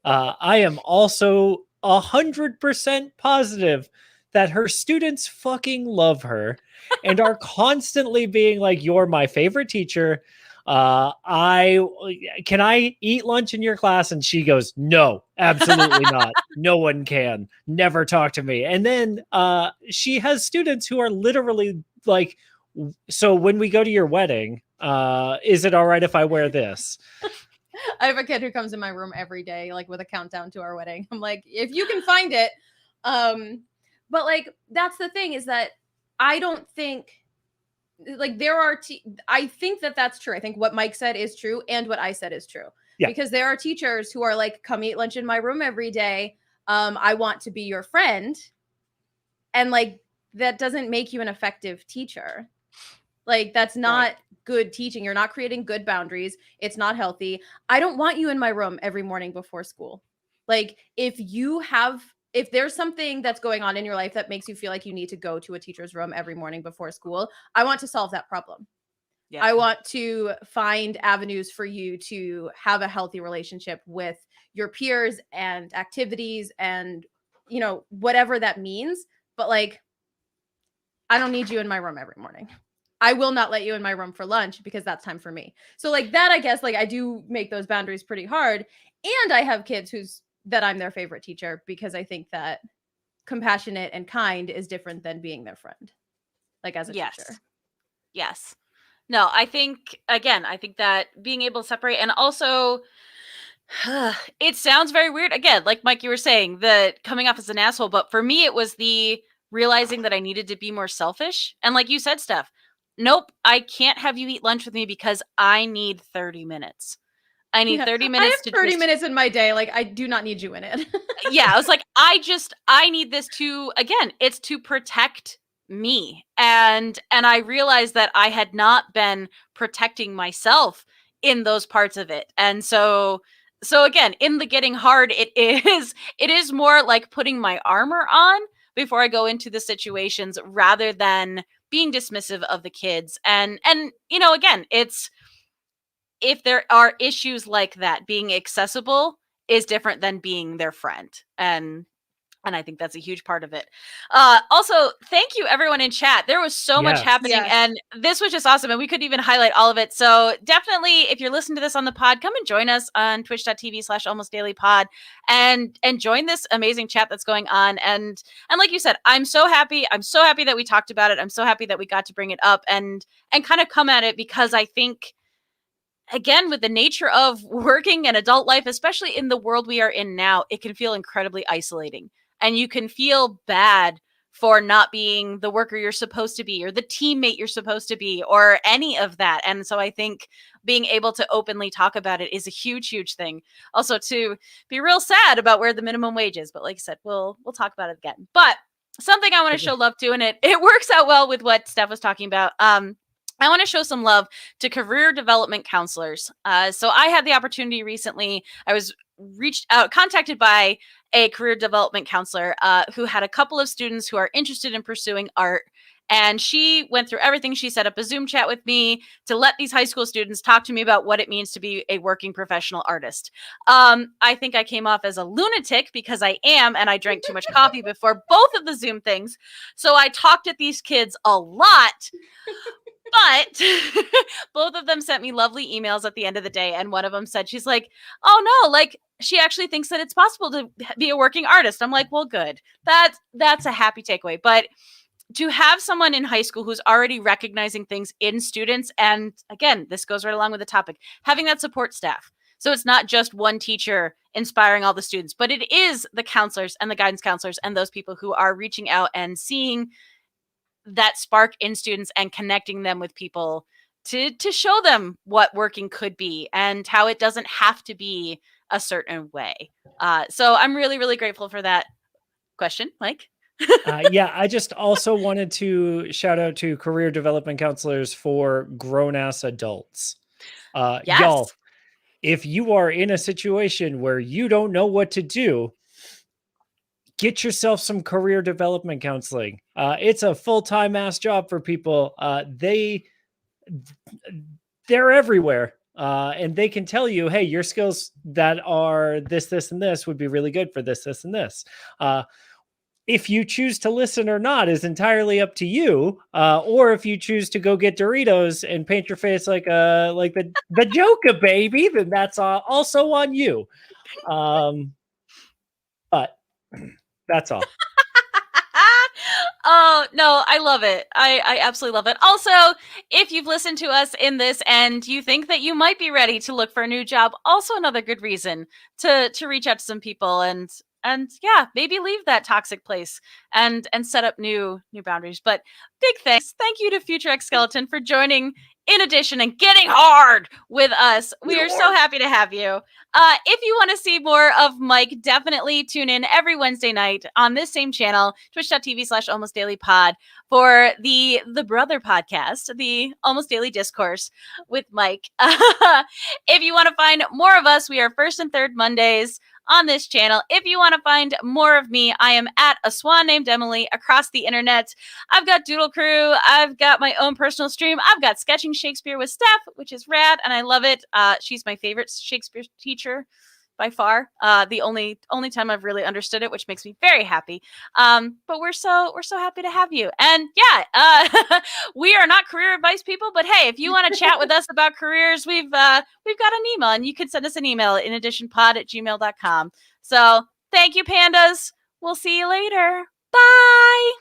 I am also 100% positive that her students fucking love her and are constantly being like, you're my favorite teacher. Can I eat lunch in your class? And she goes, no, absolutely not. No one can. Never talk to me. And then she has students who are literally like, so when we go to your wedding, is it all right if I wear this? I have a kid who comes in my room every day, like with a countdown to our wedding. I'm like, if you can find it. But like, that's the thing is that I don't think like I think that that's true. I think what Mike said is true. And what I said is true. Yeah. Because there are teachers who are like, come eat lunch in my room every day. I want to be your friend. And like, that doesn't make you an effective teacher. Like that's not good teaching. You're not creating good boundaries. It's not healthy. I don't want you in my room every morning before school. Like if there's something that's going on in your life that makes you feel like you need to go to a teacher's room every morning before school, I want to solve that problem. Yeah. I want to find avenues for you to have a healthy relationship with your peers and activities and, whatever that means. But like, I don't need you in my room every morning. I will not let you in my room for lunch because that's time for me. So like that, I guess, like I do make those boundaries pretty hard. And I have kids that I'm their favorite teacher because I think that compassionate and kind is different than being their friend. Like as a teacher. Yes. No, I think that being able to separate and also it sounds very weird. Again, like Mike, you were saying that coming off as an asshole, but for me, it was the realizing that I needed to be more selfish. And like you said, Steph, nope, I can't have you eat lunch with me because I need 30 minutes. I need 30 minutes. I have 30 minutes in my day. Like I do not need you in it. Yeah. I was like, I need this it's to protect me. And I realized that I had not been protecting myself in those parts of it. And so So again, in the getting hard, it is more like putting my armor on before I go into the situations rather than being dismissive of the kids. And again, it's, if there are issues like that, being accessible is different than being their friend. And I think that's a huge part of it. Also, thank you everyone in chat. There was so much Yes. happening, Yes. and this was just awesome. And we couldn't even highlight all of it. So definitely, if you're listening to this on the pod, come and join us on twitch.tv/almostdailypod and join this amazing chat that's going on. And like you said, I'm so happy. I'm so happy that we talked about it. I'm so happy that we got to bring it up and kind of come at it, because I think, again, with the nature of working and adult life, especially in the world we are in now, it can feel incredibly isolating. And you can feel bad for not being the worker you're supposed to be, or the teammate you're supposed to be, or any of that. And so I think being able to openly talk about it is a huge, huge thing. Also, to be real sad about where the minimum wage is. But like I said, we'll talk about it again. But something I want to show love to, and it works out well with what Steph was talking about. I want to show some love to career development counselors. So I had the opportunity recently. I was contacted by a career development counselor who had a couple of students who are interested in pursuing art. And she went through everything. She set up a Zoom chat with me to let these high school students talk to me about what it means to be a working professional artist. I think I came off as a lunatic, because I am, and I drank too much coffee before both of the Zoom things. So I talked at these kids a lot. But both of them sent me lovely emails at the end of the day. And one of them said, she's like, oh no, like, she actually thinks that it's possible to be a working artist. I'm like, well, good. That's a happy takeaway. But to have someone in high school who's already recognizing things in students, and again, this goes right along with the topic, having that support staff. So it's not just one teacher inspiring all the students, but it is the counselors and the guidance counselors and those people who are reaching out and seeing that spark in students and connecting them with people to show them what working could be and how it doesn't have to be a certain way. So I'm really, really grateful for that question, Mike. Yeah, I just also wanted to shout out to career development counselors for grown-ass adults. Yes. Y'all, if you are in a situation where you don't know what to do, get yourself some career development counseling. It's a full-time ass job for people. They're everywhere. And they can tell you, hey, your skills that are this, and this would be really good for this, and this. If you choose to listen or not is entirely up to you. Or if you choose to go get Doritos and paint your face like the Joker baby, then that's also on you. But that's all. Oh, no, I love it. I absolutely love it. Also, if you've listened to us in this and you think that you might be ready to look for a new job, also another good reason to reach out to some people and yeah, maybe leave that toxic place and set up new boundaries. But big thanks. Thank you to Future X Skeleton for joining in addition and getting hard with us. We are so happy to have you. If you want to see more of Mike, definitely tune in every Wednesday night on this same channel, twitch.tv/almostdailypod, for the Brother podcast, the Almost Daily Discourse with Mike. If you want to find more of us, we are first and third Mondays on this channel. If you want to find more of me, I am at a swan named Emily across the internet. I've got Doodle Crew. I've got my own personal stream. I've got Sketching Shakespeare with Steph, which is rad, and I love it. She's my favorite Shakespeare teacher by far. The only time I've really understood it, which makes me very happy. But we're so happy to have you. And yeah, we are not career advice people, but hey, if you want to chat with us about careers, we've got an email, and you can send us an email at inadditionpod@gmail.com. So thank you, pandas. We'll see you later. Bye.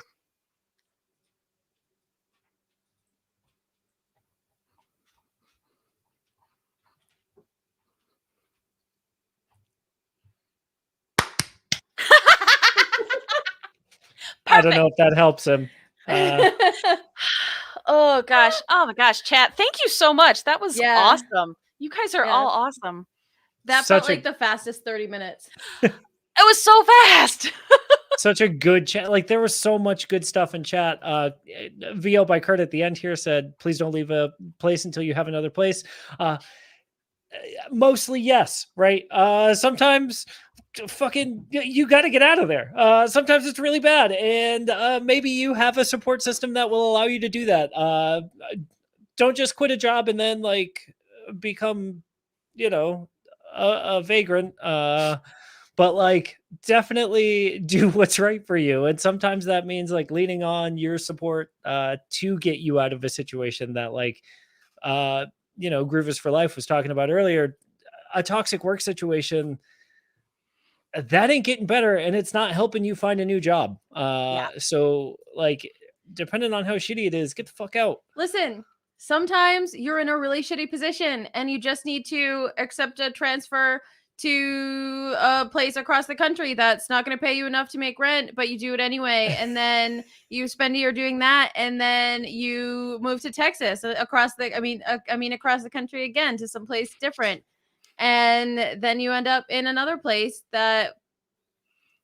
I don't know if that helps him. Oh gosh. Oh my gosh, chat. Thank you so much. That was Yeah. awesome. You guys are all awesome. That Such felt like the fastest 30 minutes. It was so fast. Such a good chat. Like, there was so much good stuff in chat. VO by Kurt at the end here said, please don't leave a place until you have another place. mostly yes, right? Sometimes fucking you got to get out of there. Sometimes it's really bad, and maybe you have a support system that will allow you to do that. Don't just quit a job and then like become, you know, a vagrant. But like definitely do what's right for you, and sometimes that means like leaning on your support to get you out of a situation that like Grievous for Life was talking about earlier. A toxic work situation that ain't getting better, and it's not helping you find a new job. So like depending on how shitty it is, get the fuck out. Listen, sometimes you're in a really shitty position and you just need to accept a transfer to a place across the country that's not going to pay you enough to make rent, but you do it anyway. And then you spend a year doing that, and then you move to Texas across the country again to someplace different. And then you end up in another place that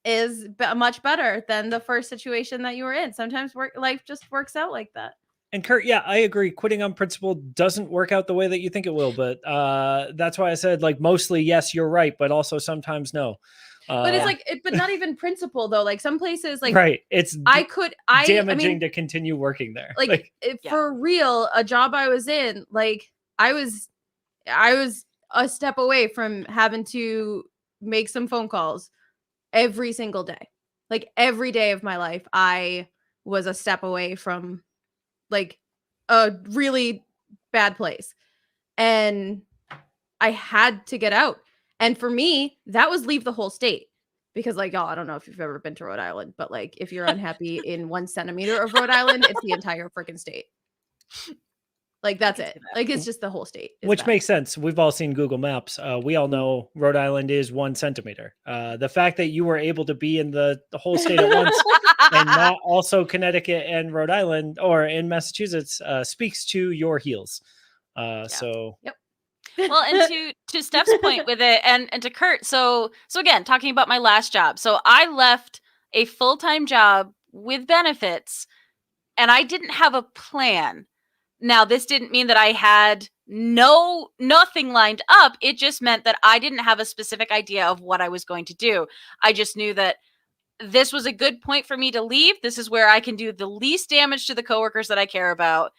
is much better than the first situation that you were in. Sometimes life just works out like that. And Kurt, yeah, I agree. Quitting on principle doesn't work out the way that you think it will, but that's why I said like mostly yes, you're right, but also sometimes no. But it's like, but not even principle though. Like some places, like right, it's damaging to continue working there. Like for real, a job I was in, like I was a step away from having to make some phone calls every single day. Like every day of my life, I was a step away from like a really bad place. And I had to get out. And for me, that was leave the whole state. Because like, y'all, I don't know if you've ever been to Rhode Island, but like if you're unhappy in 1 centimeter of Rhode Island, it's the entire freaking state. Like that's it. Like it's just the whole state. Which makes sense. We've all seen Google Maps. We all know Rhode Island is 1 centimeter. The fact that you were able to be in the whole state at once and not also Connecticut and Rhode Island or in Massachusetts speaks to your heels. So yep. Well, and to Steph's point with it, and to Kurt, so again, talking about my last job. So I left a full-time job with benefits, and I didn't have a plan. Now, this didn't mean that I had nothing lined up. It just meant that I didn't have a specific idea of what I was going to do. I just knew that this was a good point for me to leave. This is where I can do the least damage to the coworkers that I care about.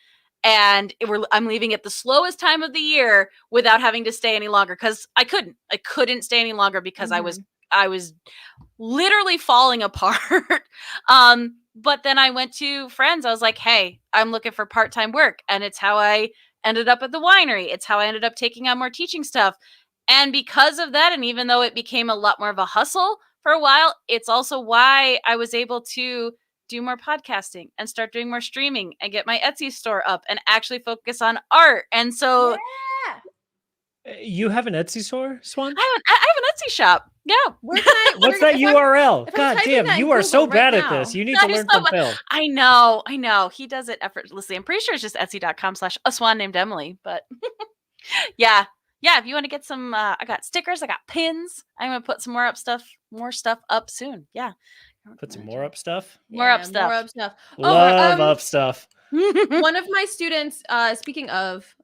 And I'm leaving at the slowest time of the year without having to stay any longer because I couldn't stay any longer because I was literally falling apart. But then I went to friends. I was like, hey, I'm looking for part-time work. And it's how I ended up at the winery. It's how I ended up taking on more teaching stuff. And because of that, and even though it became a lot more of a hustle for a while, it's also why I was able to do more podcasting and start doing more streaming and get my Etsy store up and actually focus on art. And so you have an Etsy store, Swan? I have an Etsy shop. Yeah. What's that URL? God damn, you are so bad at this. You need to learn from Phil. I know. He does it effortlessly. I'm pretty sure it's just etsy.com/a swan named Emily. But yeah. If you want to get some, I got stickers, I got pins. I'm gonna put some more stuff up soon. Yeah. Put some more up stuff. More up stuff. Love up stuff. One of my students, speaking of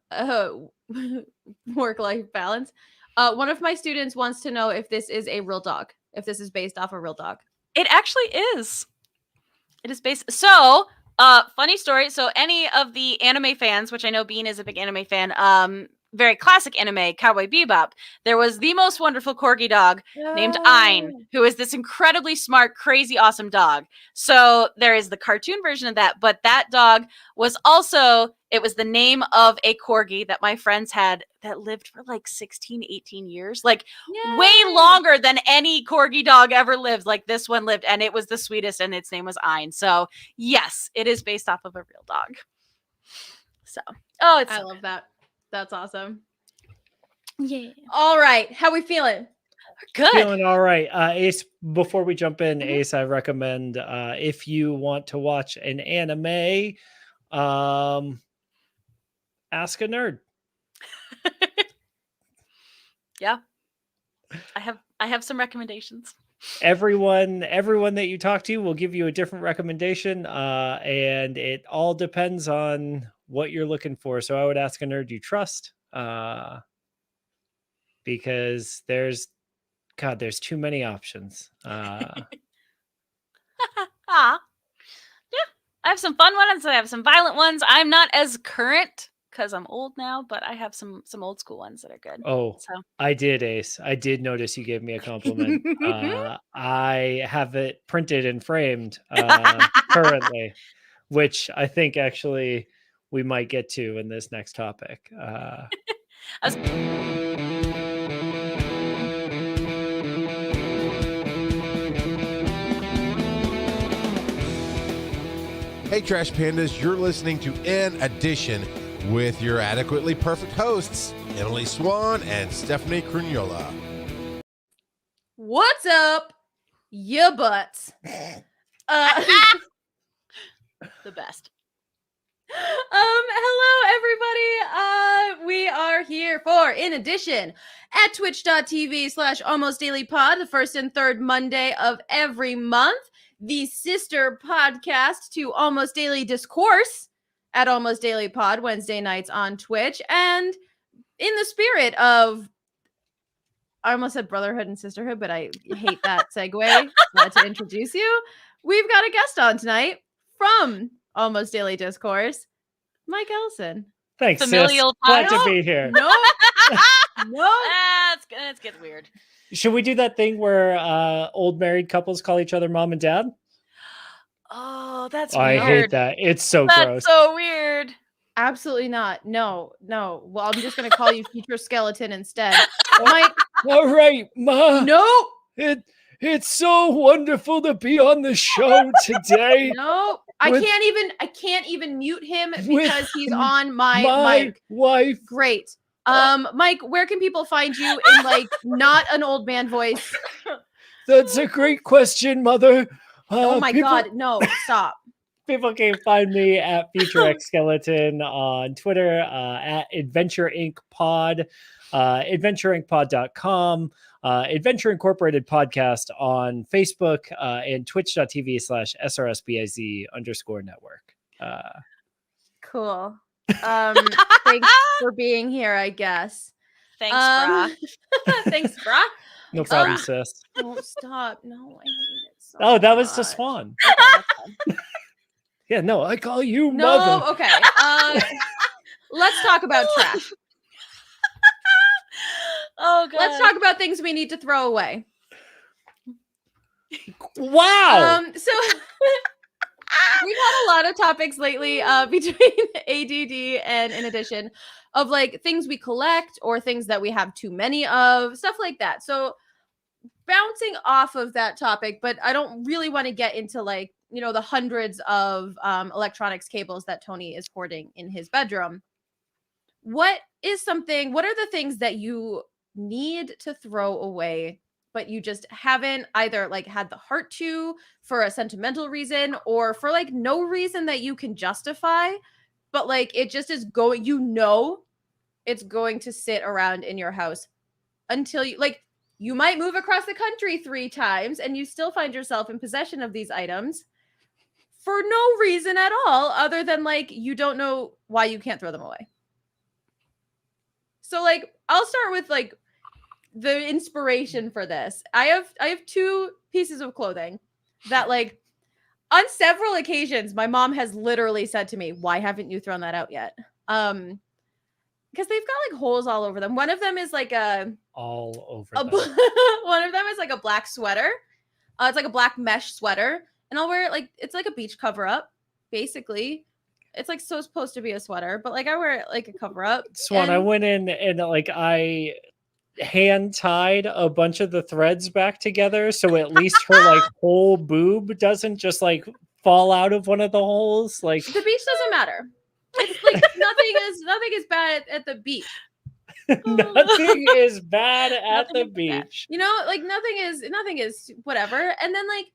work-life balance, one of my students wants to know if this is a real dog, if this is based off a real dog. It actually is. It is based. So, funny story. So, any of the anime fans, which I know Bean is a big anime fan, very classic anime, Cowboy Bebop, there was the most wonderful corgi dog named Ein, who is this incredibly smart, crazy, awesome dog. So there is the cartoon version of that, but that dog was also, it was the name of a corgi that my friends had that lived for like 16, 18 years, like way longer than any corgi dog ever lived. Like this one lived, and it was the sweetest, and its name was Ein. So yes, it is based off of a real dog. So, I love that. That's awesome. Yeah. All right. How we feeling? Good. Feeling all right. Ace, before we jump in, Ace, I recommend if you want to watch an anime, ask a nerd. Yeah. I have some recommendations. Everyone that you talk to will give you a different recommendation, and it all depends on what you're looking for. So I would ask a nerd you trust. because there's too many options. Ah, yeah. I have some fun ones. I have some violent ones. I'm not as current because I'm old now, but I have some old school ones that are good. Oh, So I did, Ace. I did notice you gave me a compliment. I have it printed and framed currently, which I think actually we might get to in this next topic. Hey, Trash Pandas, you're listening to An Edition with your adequately perfect hosts, Emily Swan and Stephanie Crugnola. What's up, ya butts? the best. Hello everybody. We are here for In Addition at twitch.tv/almostdailypod, the first and third Monday of every month, the sister podcast to Almost Daily Discourse at Almost Daily Pod Wednesday nights on Twitch. And in the spirit of, I almost said brotherhood and sisterhood, but I hate that segue to introduce you. We've got a guest on tonight from Almost Daily Discourse, Mike Ellison. Thanks, Familial sis. Glad tie. to be here. No, That's getting weird. Should we do that thing where old married couples call each other mom and dad? Oh, that's I weird. hate that. It's so That's gross. so weird. absolutely not. No. Well, I'm just going to call you Future Skeleton instead. Mike, All right, Ma. no. It's so wonderful to be on the show today. No. I With- can't even mute him with because he's on my mic. wife. Great. Mike, where can people find you in like not an old man voice? That's a great question, Mother. Oh my people, God, no, stop. People can find me at Future X Skeleton on Twitter, at Adventure Inc. Pod, adventureincpod.com, Adventure Incorporated Podcast on Facebook, and twitch.tv/SRSBIZ_network. Cool. Thanks for being here, I guess. Thanks, brah. Thanks, brah. No problem, sis. Don't stop. No, I hate it so Oh, that was to much. Swan. Okay, that's fine. Yeah, no, I call you No, Mother. okay. Let's talk about trash. Oh god. Let's talk about things we need to throw away. Wow. So we've had a lot of topics lately between ADD and In Addition of like things we collect or things that we have too many of, stuff like that. So bouncing off of that topic, but I don't really want to get into like, you know, the hundreds of electronics cables that Tony is hoarding in his bedroom. What are the things that you need to throw away, but you just haven't either like had the heart to for a sentimental reason or for like no reason that you can justify, but like it just is going, you know, it's going to sit around in your house until you might move across the country 3 times and you still find yourself in possession of these items for no reason at all other than like you don't know why you can't throw them away. So like I'll start with like the inspiration for this. I have 2 pieces of clothing that like on several occasions my mom has literally said to me, "Why haven't you thrown that out yet?" Because they've got like holes all over them. One of them is like All over one of them is like a black sweater. It's like a black mesh sweater, and I'll wear it like it's like a beach cover up, basically. It's like so supposed to be a sweater, but like I wear it like a cover up. Swan, I went in and like I hand tied a bunch of the threads back together so at least her like whole boob doesn't just like fall out of one of the holes. Like The beach doesn't matter. It's like nothing is bad at the beach. nothing is bad at Nothing the is bad. beach. You know, like nothing is whatever. And then like,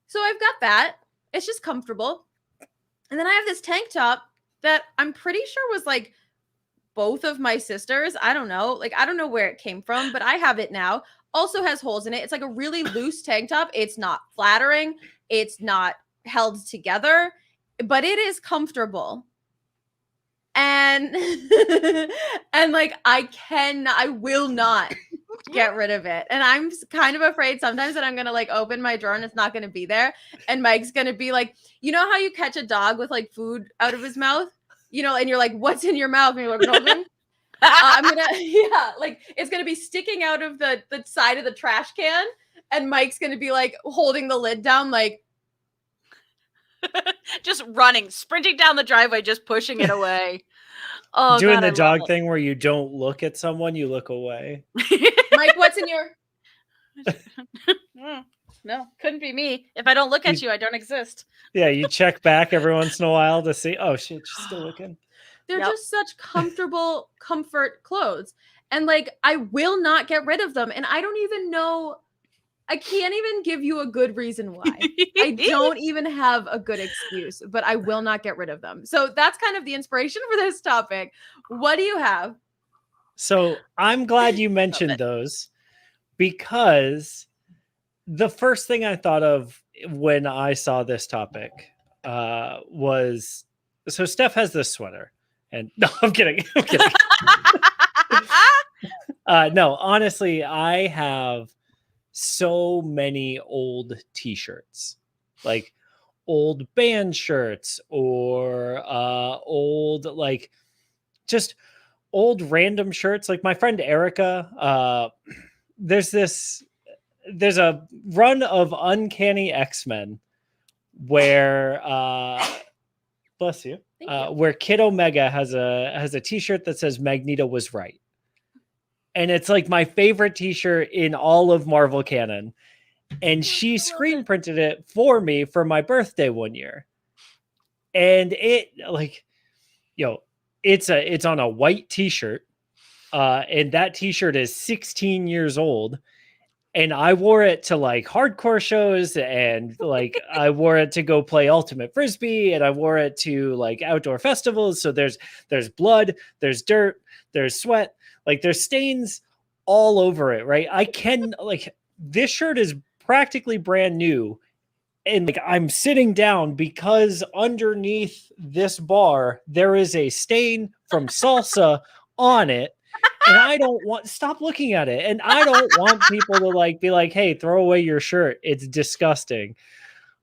so I've got that. It's just comfortable. And then I have this tank top that I'm pretty sure was like both of my sisters. I don't know. Like, I don't know where it came from, but I have it now. Also has holes in it. It's like a really loose tank top. It's not flattering. It's not held together, but it is comfortable. And and like I will not get rid of it. And I'm kind of afraid sometimes that I'm going to like open my drawer and it's not going to be there. And Mike's going to be like, you know how you catch a dog with like food out of his mouth? You know, and you're like, what's in your mouth? And you're like, nothing. I'm going to, like it's going to be sticking out of the side of the trash can. And Mike's going to be like holding the lid down, like, just running, sprinting down the driveway, just pushing it away. Oh, Doing God, the I dog love thing where you don't look at someone, you look away. it. Mike, what's in your... No, couldn't be me. If I don't look at you, I don't exist. Yeah, you check back every once in a while to see, oh shit, she's still looking. They're Yep. just such comfortable comfort clothes. And like, I will not get rid of them. And I don't even know, I can't even give you a good reason why. I don't even have a good excuse, but I will not get rid of them. So that's kind of the inspiration for this topic. What do you have? So I'm glad you Love mentioned it. those, because the first thing I thought of when I saw this topic was, so Steph has this sweater, and no, I'm kidding. I'm kidding. No, honestly, I have so many old t-shirts, like old band shirts or old, like just old random shirts. Like my friend Erica, there's a run of Uncanny X-Men where bless you, Thank you. where Kid Omega has a t-shirt that says Magneto was right. And it's like my favorite t-shirt in all of Marvel canon. And she screen printed it for me for my birthday one year. And it like, it's on a white t-shirt. And that t-shirt is 16 years old. And I wore it to like hardcore shows, and like I wore it to go play Ultimate Frisbee, and I wore it to like outdoor festivals. So there's blood, there's dirt, there's sweat, like there's stains all over it, right? I can, like, this shirt is practically brand new, and like I'm sitting down because underneath this bar there is a stain from salsa on it. And I don't want, stop looking at it. And I don't want people to like be like, hey, throw away your shirt. It's disgusting.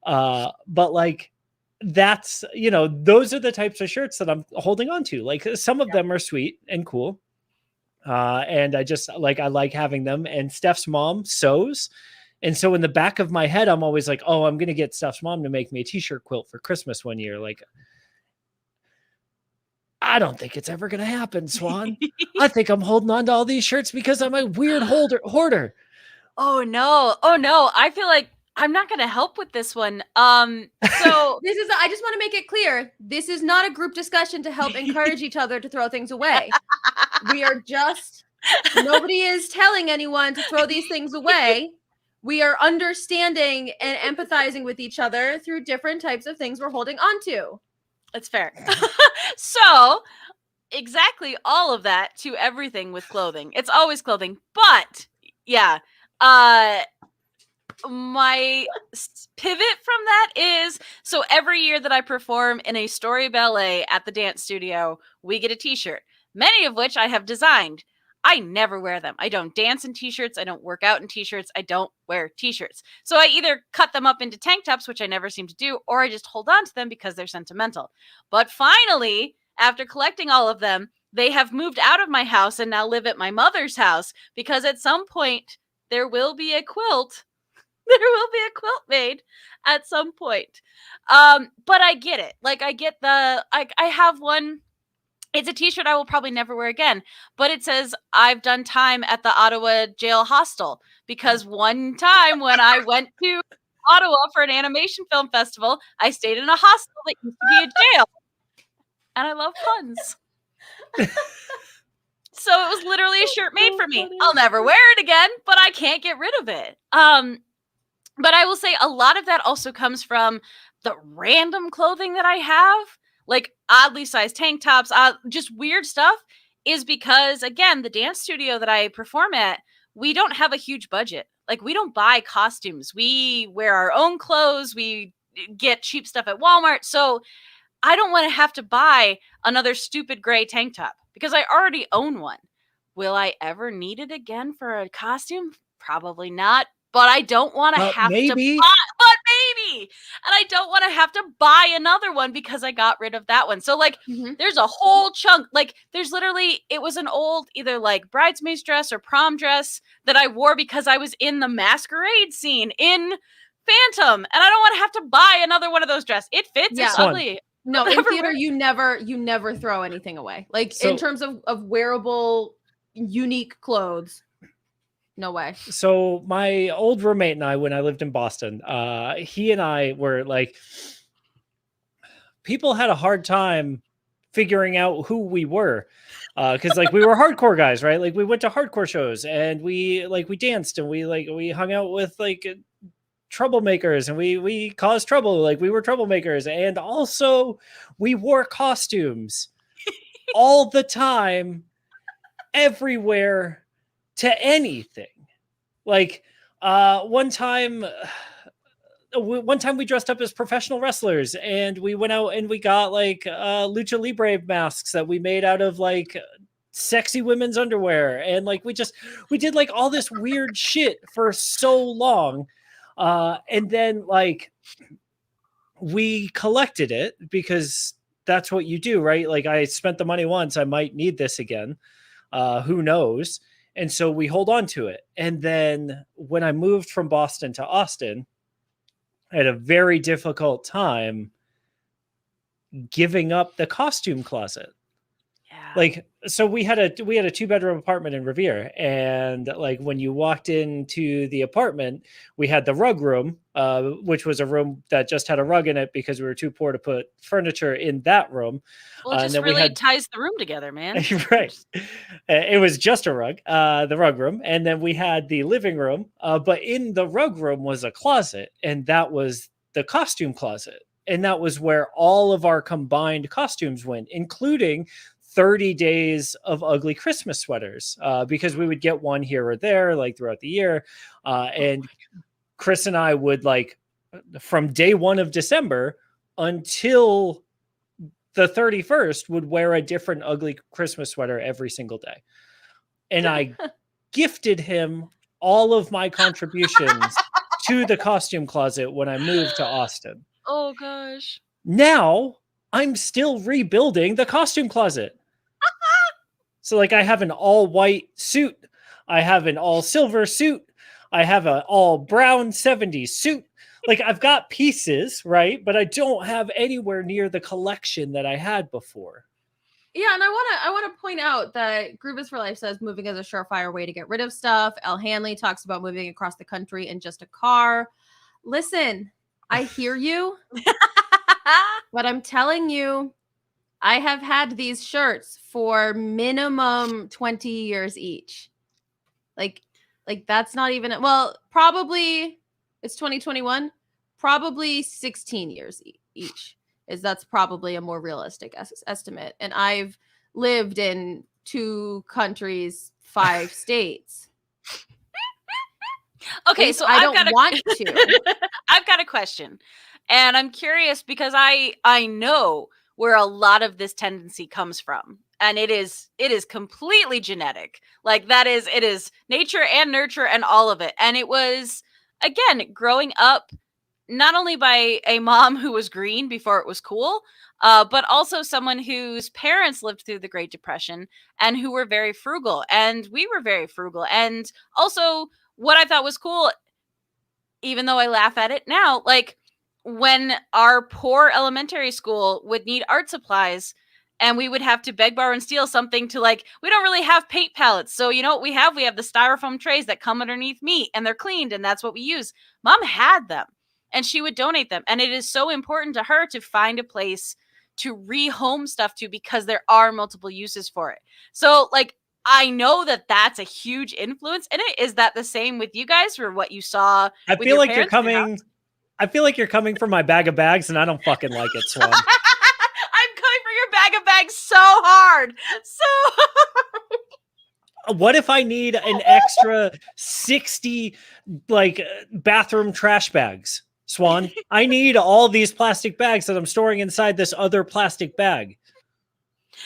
But like, that's, those are the types of shirts that I'm holding on to. Like some of them are sweet and cool. And I like having them. And Steph's mom sews. And so in the back of my head, I'm always like, oh, I'm going to get Steph's mom to make me a t-shirt quilt for Christmas one year. Like, I don't think it's ever going to happen, Swan. I think I'm holding on to all these shirts because I'm a weird hoarder. Oh no. I feel like I'm not going to help with this one. So I just want to make it clear. This is not a group discussion to help encourage each other to throw things away. We are just, nobody is telling anyone to throw these things away. We are understanding and empathizing with each other through different types of things we're holding on to. it's fair. So exactly all of that to everything with clothing. It's always clothing. But yeah, my pivot from that is, so every year that I perform in a story ballet at the dance studio, we get a t-shirt, many of which I have designed. I never wear them. I don't dance in t-shirts. I don't work out in t-shirts. I don't wear t-shirts. So I either cut them up into tank tops, which I never seem to do, or I just hold on to them because they're sentimental. But finally, after collecting all of them, they have moved out of my house and now live at my mother's house, because at some point there will be a quilt. There will be a quilt made at some point. But I get it. Like I get I have one. It's a t-shirt I will probably never wear again, but it says I've done time at the Ottawa jail hostel, because one time when I went to Ottawa for an animation film festival, I stayed in a hostel that used to be a jail. And I love puns. So it was literally a shirt made for me. I'll never wear it again, but I can't get rid of it. But I will say a lot of that also comes from the random clothing that I have. Like oddly sized tank tops, just weird stuff, is because, again, the dance studio that I perform at, we don't have a huge budget. Like we don't buy costumes. We wear our own clothes. We get cheap stuff at Walmart. So I don't want to have to buy another stupid gray tank top because I already own one. will I ever need it again for a costume? Probably not. But I don't want to have maybe. to buy, but maybe. And I don't want to have to buy another one because I got rid of that one. So like there's a whole chunk. Like there's literally, it was an old either like bridesmaid's dress or prom dress that I wore because I was in the masquerade scene in Phantom. And I don't want to have to buy another one of those dresses. It fits. Yeah. It's ugly. No, I'll in never theater, wear you never throw anything away. Like So- in terms of wearable, unique clothes. No way. So my old roommate and I, when I lived in Boston, he and I were like, people had a hard time figuring out who we were. Because like we were hardcore guys, right? Like we went to hardcore shows and we danced and we hung out with like troublemakers and we caused trouble. Like we were troublemakers, and also we wore costumes all the time, everywhere, to anything. Like one time we dressed up as professional wrestlers and we went out and we got like lucha libre masks that we made out of like sexy women's underwear, and like we did like all this weird shit for so long, and then like we collected it because that's what you do, right? Like I spent the money once, I might need this again, who knows. And so we hold on to it. And then when I moved from Boston to Austin, I had a very difficult time giving up the costume closet. Yeah. Like, so we had a 2-bedroom apartment in Revere, and like when you walked into the apartment, we had the rug room, which was a room that just had a rug in it because we were too poor to put furniture in that room. Well, it and just then we really had- ties the room together, man. Right. It was just a rug, the rug room. And then we had the living room, but in the rug room was a closet, and that was the costume closet. And that was where all of our combined costumes went, including 30 days of ugly Christmas sweaters, because we would get one here or there, like throughout the year. And Chris and I would like from day 1 of December until the 31st would wear a different ugly Christmas sweater every single day. And I gifted him all of my contributions to the costume closet when I moved to Austin. Oh gosh. Now I'm still rebuilding the costume closet. So like I have an all white suit. I have an all silver suit. I have an all brown 70s suit. Like I've got pieces, right? But I don't have anywhere near the collection that I had before. Yeah, and I want to point out that Groovis for Life says moving is a surefire way to get rid of stuff. El Hanley talks about moving across the country in just a car. Listen, I hear you, but I'm telling you, I have had these shirts for minimum 20 years each. Like that's not even, well, probably it's 2021, probably 16 years each. That's probably a more realistic estimate. And I've lived in 2 countries, 5 states. Okay, so I don't want to. I've got a question. And I'm curious because I know where a lot of this tendency comes from. And it is completely genetic. Like it is nature and nurture and all of it. And it was, again, growing up not only by a mom who was green before it was cool, but also someone whose parents lived through the Great Depression and who were very frugal. And we were very frugal. And also what I thought was cool, even though I laugh at it now, like when our poor elementary school would need art supplies and we would have to beg, borrow, and steal something to like, we don't really have paint palettes. So you know what we have? We have the styrofoam trays that come underneath meat and they're cleaned and that's what we use. Mom had them and she would donate them. And it is so important to her to find a place to rehome stuff to because there are multiple uses for it. So like, I know that that's a huge influence in it. Is that the same with you guys for what you saw? I with feel your like you're parents or not? coming. I feel like you're coming for my bag of bags, and I don't fucking like it, Swan. I'm coming for your bag of bags so hard. So What if I need an extra 60 like bathroom trash bags, Swan? I need all these plastic bags that I'm storing inside this other plastic bag.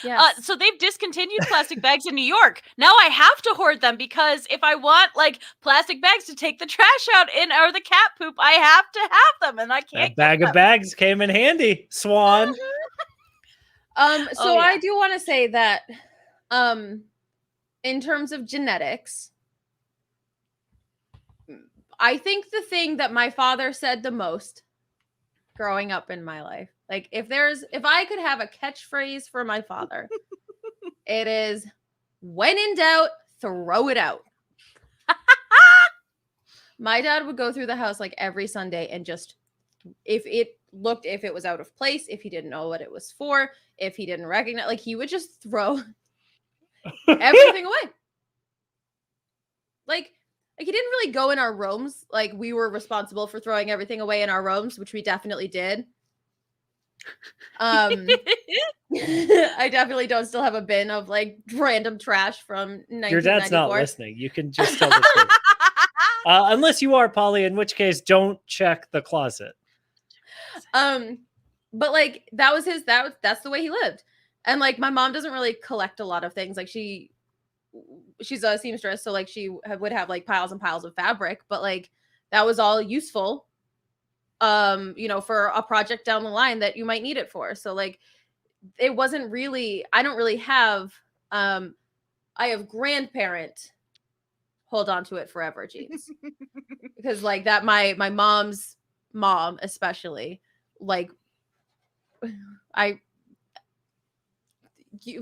Yes. So they've discontinued plastic bags in New York. Now I have to hoard them because if I want like plastic bags to take the trash out in or the cat poop, I have to have them, and I can't That bag get of them. bags came in handy, Swan. So Oh, yeah. I do want to say that in terms of genetics, I think the thing that my father said the most growing up in my life, like if I could have a catchphrase for my father, it is, when in doubt, throw it out. My dad would go through the house like every Sunday and just, if it was out of place, if he didn't know what it was for, if he didn't recognize, like he would just throw everything away. Like he didn't really go in our rooms. Like we were responsible for throwing everything away in our rooms, which we definitely did. I definitely don't still have a bin of like random trash from 1994. Your dad's not listening. You can just tell the truth. Unless you are, Polly, in which case don't check the closet. But like that's the way he lived. And like my mom doesn't really collect a lot of things. Like she's a seamstress, so like she would have like piles and piles of fabric, but like that was all useful for a project down the line that you might need it for. So like it wasn't really, I don't really have I have grandparent hold on to it forever genes. Because like that my mom's mom especially, like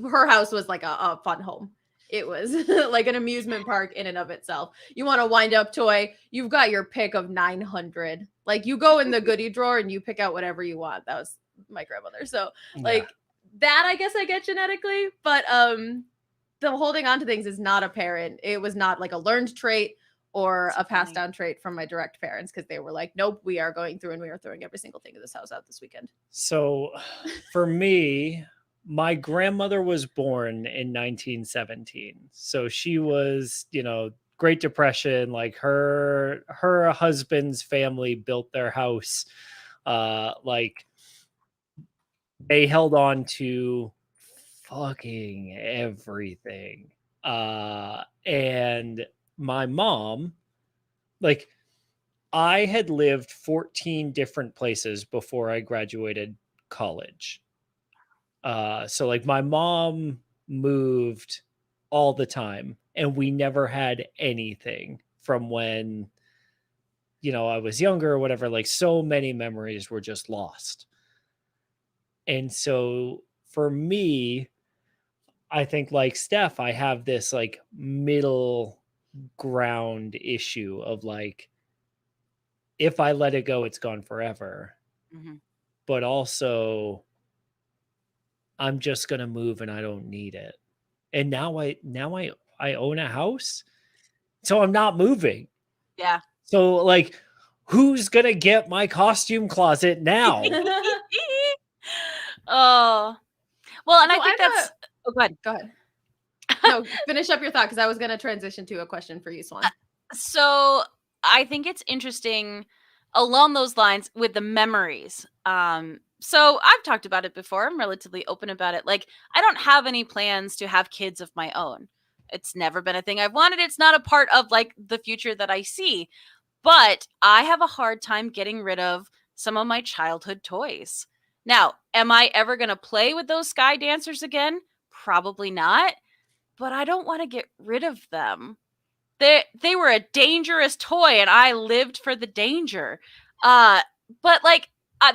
her house was like a fun home. It was like an amusement park in and of itself. You want a wind-up toy, you've got your pick of 900. Like you go in the goodie drawer and you pick out whatever you want. That was my grandmother. So like that I guess I get genetically, but the holding on to things is not apparent. It was not like a learned trait or a passed down trait from my direct parents, because they were like, nope, we are going through and we are throwing every single thing in this house out this weekend. So for me, my grandmother was born in 1917. So she was, Great Depression, like her husband's family built their house. Like they held on to fucking everything. And my mom, like I had lived 14 different places before I graduated college. So like my mom moved all the time and we never had anything from when, I was younger or whatever. Like so many memories were just lost. And so for me, I think like Steph, I have this like middle ground issue of like, if I let it go, it's gone forever. Mm-hmm. But also I'm just going to move and I don't need it. And now I own a house, so I'm not moving. Yeah. So like, who's going to get my costume closet now? Oh, well, and So I think that's, oh, go ahead. Go ahead. No, finish up your thought, because I was going to transition to a question for you, Swan. So I think it's interesting along those lines with the memories. So I've talked about it before. I'm relatively open about it. Like I don't have any plans to have kids of my own. It's never been a thing I've wanted. It's not a part of like the future that I see, but I have a hard time getting rid of some of my childhood toys. Now, am I ever going to play with those sky dancers again? Probably not, but I don't want to get rid of them. They were a dangerous toy and I lived for the danger. But like,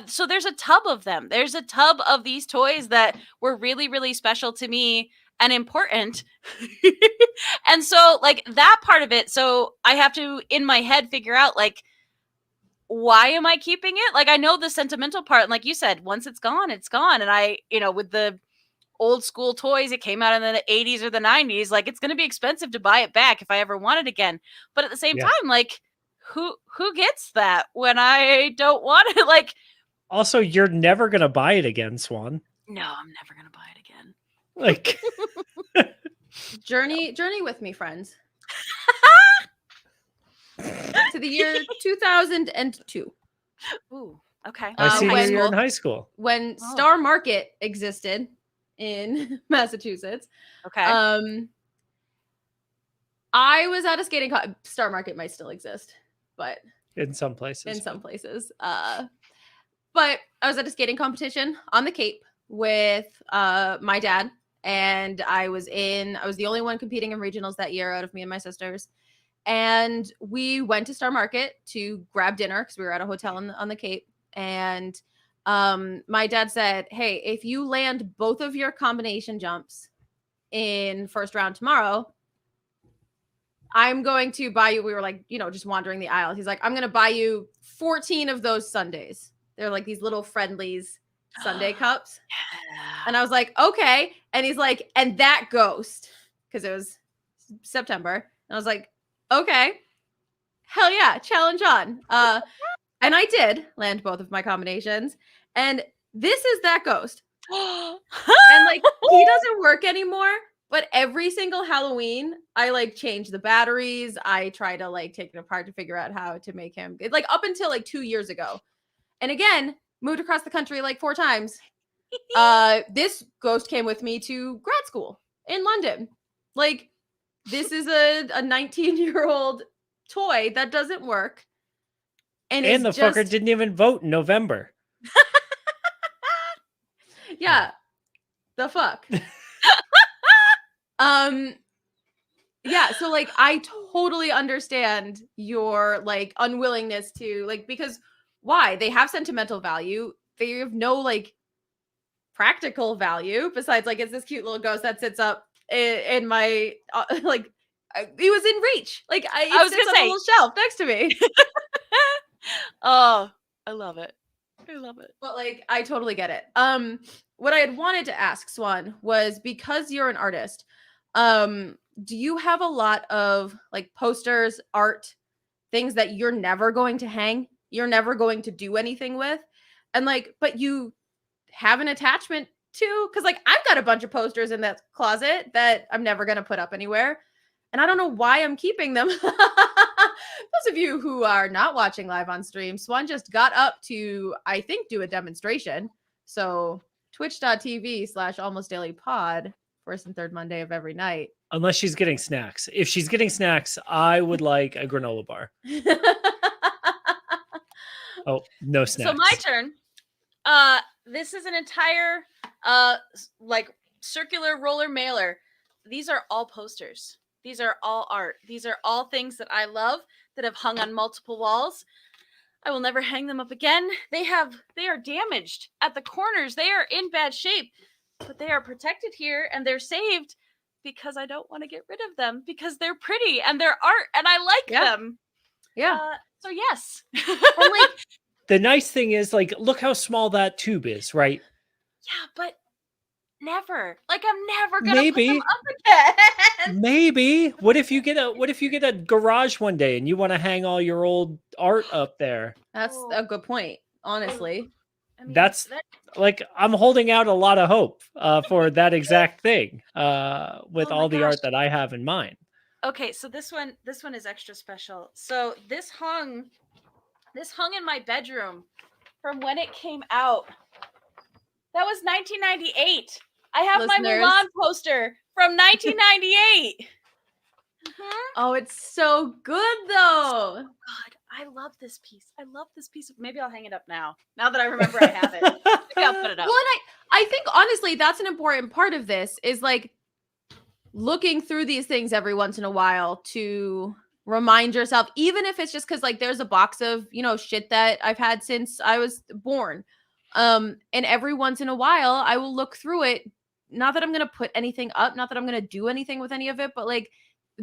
so there's a tub of them. There's a tub of these toys that were really, really special to me and important. And so like that part of it. So I have to, in my head, figure out like, why am I keeping it? Like, I know the sentimental part. And like you said, once it's gone, it's gone. And I, with the old school toys, it came out in the 80s or the 90s, like it's going to be expensive to buy it back if I ever want it again. But at the same time, like who gets that when I don't want it? Like, also, you're never going to buy it again, Swan. No, I'm never going to buy it again. Like journey with me, friends. To the year 2002. Ooh, okay. I see when you're in high school. When Star Market existed, in Massachusetts. Okay. I was at a skating Star Market might still exist, but In some places. in some places. But I was at a skating competition on the Cape with my dad, and I was the only one competing in regionals that year out of me and my sisters. And we went to Star Market to grab dinner because we were at a hotel on the Cape. And my dad said, hey, if you land both of your combination jumps in first round tomorrow, I'm going to buy you. We were like, just wandering the aisle. He's like, I'm going to buy you 14 of those sundaes. They're like these little Friendlies Sunday cups. And I was like, okay. And he's like, and that ghost, because it was September. And I was like, okay, hell yeah, challenge on. And I did land both of my combinations. And this is that ghost. And like, he doesn't work anymore. But every single Halloween, I like change the batteries. I try to like take it apart to figure out how to make him like up until like 2 years ago. And again, moved across the country like 4 times. This ghost came with me to grad school in London. Like, this is a 19-year-old toy that doesn't work. And the fucker didn't even vote in November. Yeah. The fuck. Yeah, so like I totally understand your like unwillingness to like, because why? They have sentimental value. They have no like practical value besides like it's this cute little ghost that sits up in my like it was in reach. Like I was gonna say, a little shelf next to me. Oh, I love it. I love it. But like I totally get it. What I had wanted to ask Swan was, because you're an artist, do you have a lot of like posters, art, things that you're never going to hang, you're never going to do anything with, and like, but you have an attachment to? Because like I've got a bunch of posters in that closet that I'm never going to put up anywhere, and I don't know why I'm keeping them. Those of you who are not watching live on stream, Swan just got up to, I think, do a demonstration. So twitch.tv/almostdailypod, first and third Monday of every night. Unless she's getting snacks. If she's getting snacks, I would like a granola bar. Oh, no snacks. So my turn. This is an entire like circular roller mailer. These are all posters. These are all art. These are all things that I love that have hung on multiple walls. I will never hang them up again. They are damaged at the corners. They are in bad shape, but they are protected here and they're saved because I don't want to get rid of them because they're pretty and they're art and I like them. Yeah. So yes. And like, the nice thing is, like, look how small that tube is, right? Yeah, but never. Like, I'm never gonna put them up again. Maybe. What if you get a garage one day and you want to hang all your old art up there? That's a good point, honestly. I mean, That's like, I'm holding out a lot of hope for that exact thing with all the art that I have in mind. Okay, so this one is extra special. So this hung in my bedroom from when it came out. That was 1998. I have my Mulan poster from 1998. Oh, it's so good though. So good. I love this piece. Maybe I'll hang it up now. Now that I remember I have it. Maybe I'll put it up. Well, and I think honestly that's an important part of this is like looking through these things every once in a while to remind yourself, even if it's just because like there's a box of, shit that I've had since I was born. And every once in a while I will look through it. Not that I'm going to put anything up, not that I'm going to do anything with any of it, but like,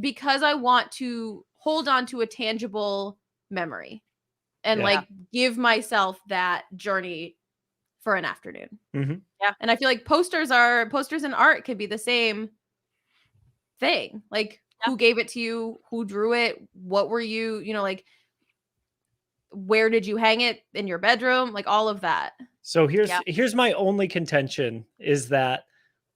because I want to hold on to a tangible memory and like give myself that journey for an afternoon. Mm-hmm. Yeah. And I feel like posters and art could be the same thing. Like who gave it to you? Who drew it? What were you, like, where did you hang it in your bedroom? Like all of that. So here's my only contention is that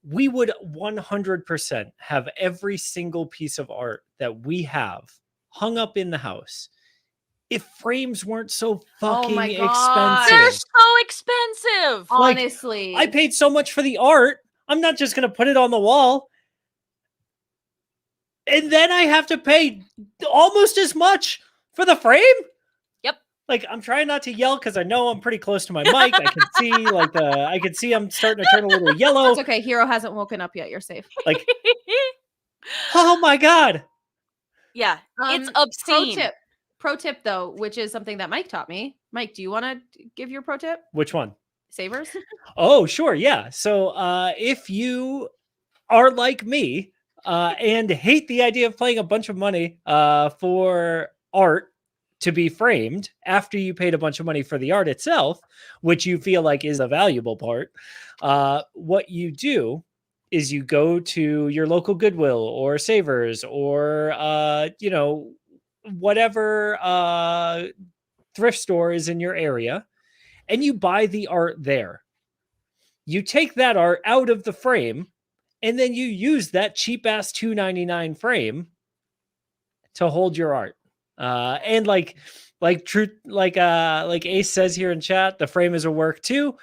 we would 100% have every single piece of art that we have hung up in the house if frames weren't so fucking expensive. They're so expensive. Honestly. I paid so much for the art. I'm not just going to put it on the wall. And then I have to pay almost as much for the frame? Yep. Like, I'm trying not to yell because I know I'm pretty close to my mic. I can see I can see I'm starting to turn a little yellow. It's okay. Hero hasn't woken up yet. You're safe. Like, oh my God. Yeah, it's obscene. Pro tip though, which is something that Mike taught me. Mike, do you want to give your pro tip? Which one? Savers? Oh, sure. Yeah. So if you are like me and hate the idea of paying a bunch of money for art to be framed after you paid a bunch of money for the art itself, which you feel like is a valuable part, what you do is you go to your local Goodwill or Savers or, whatever thrift store is in your area, and you buy the art there. You take that art out of the frame, and then you use that cheap ass $2.99 frame to hold your art. And like Ace says here in chat, the frame is a work too.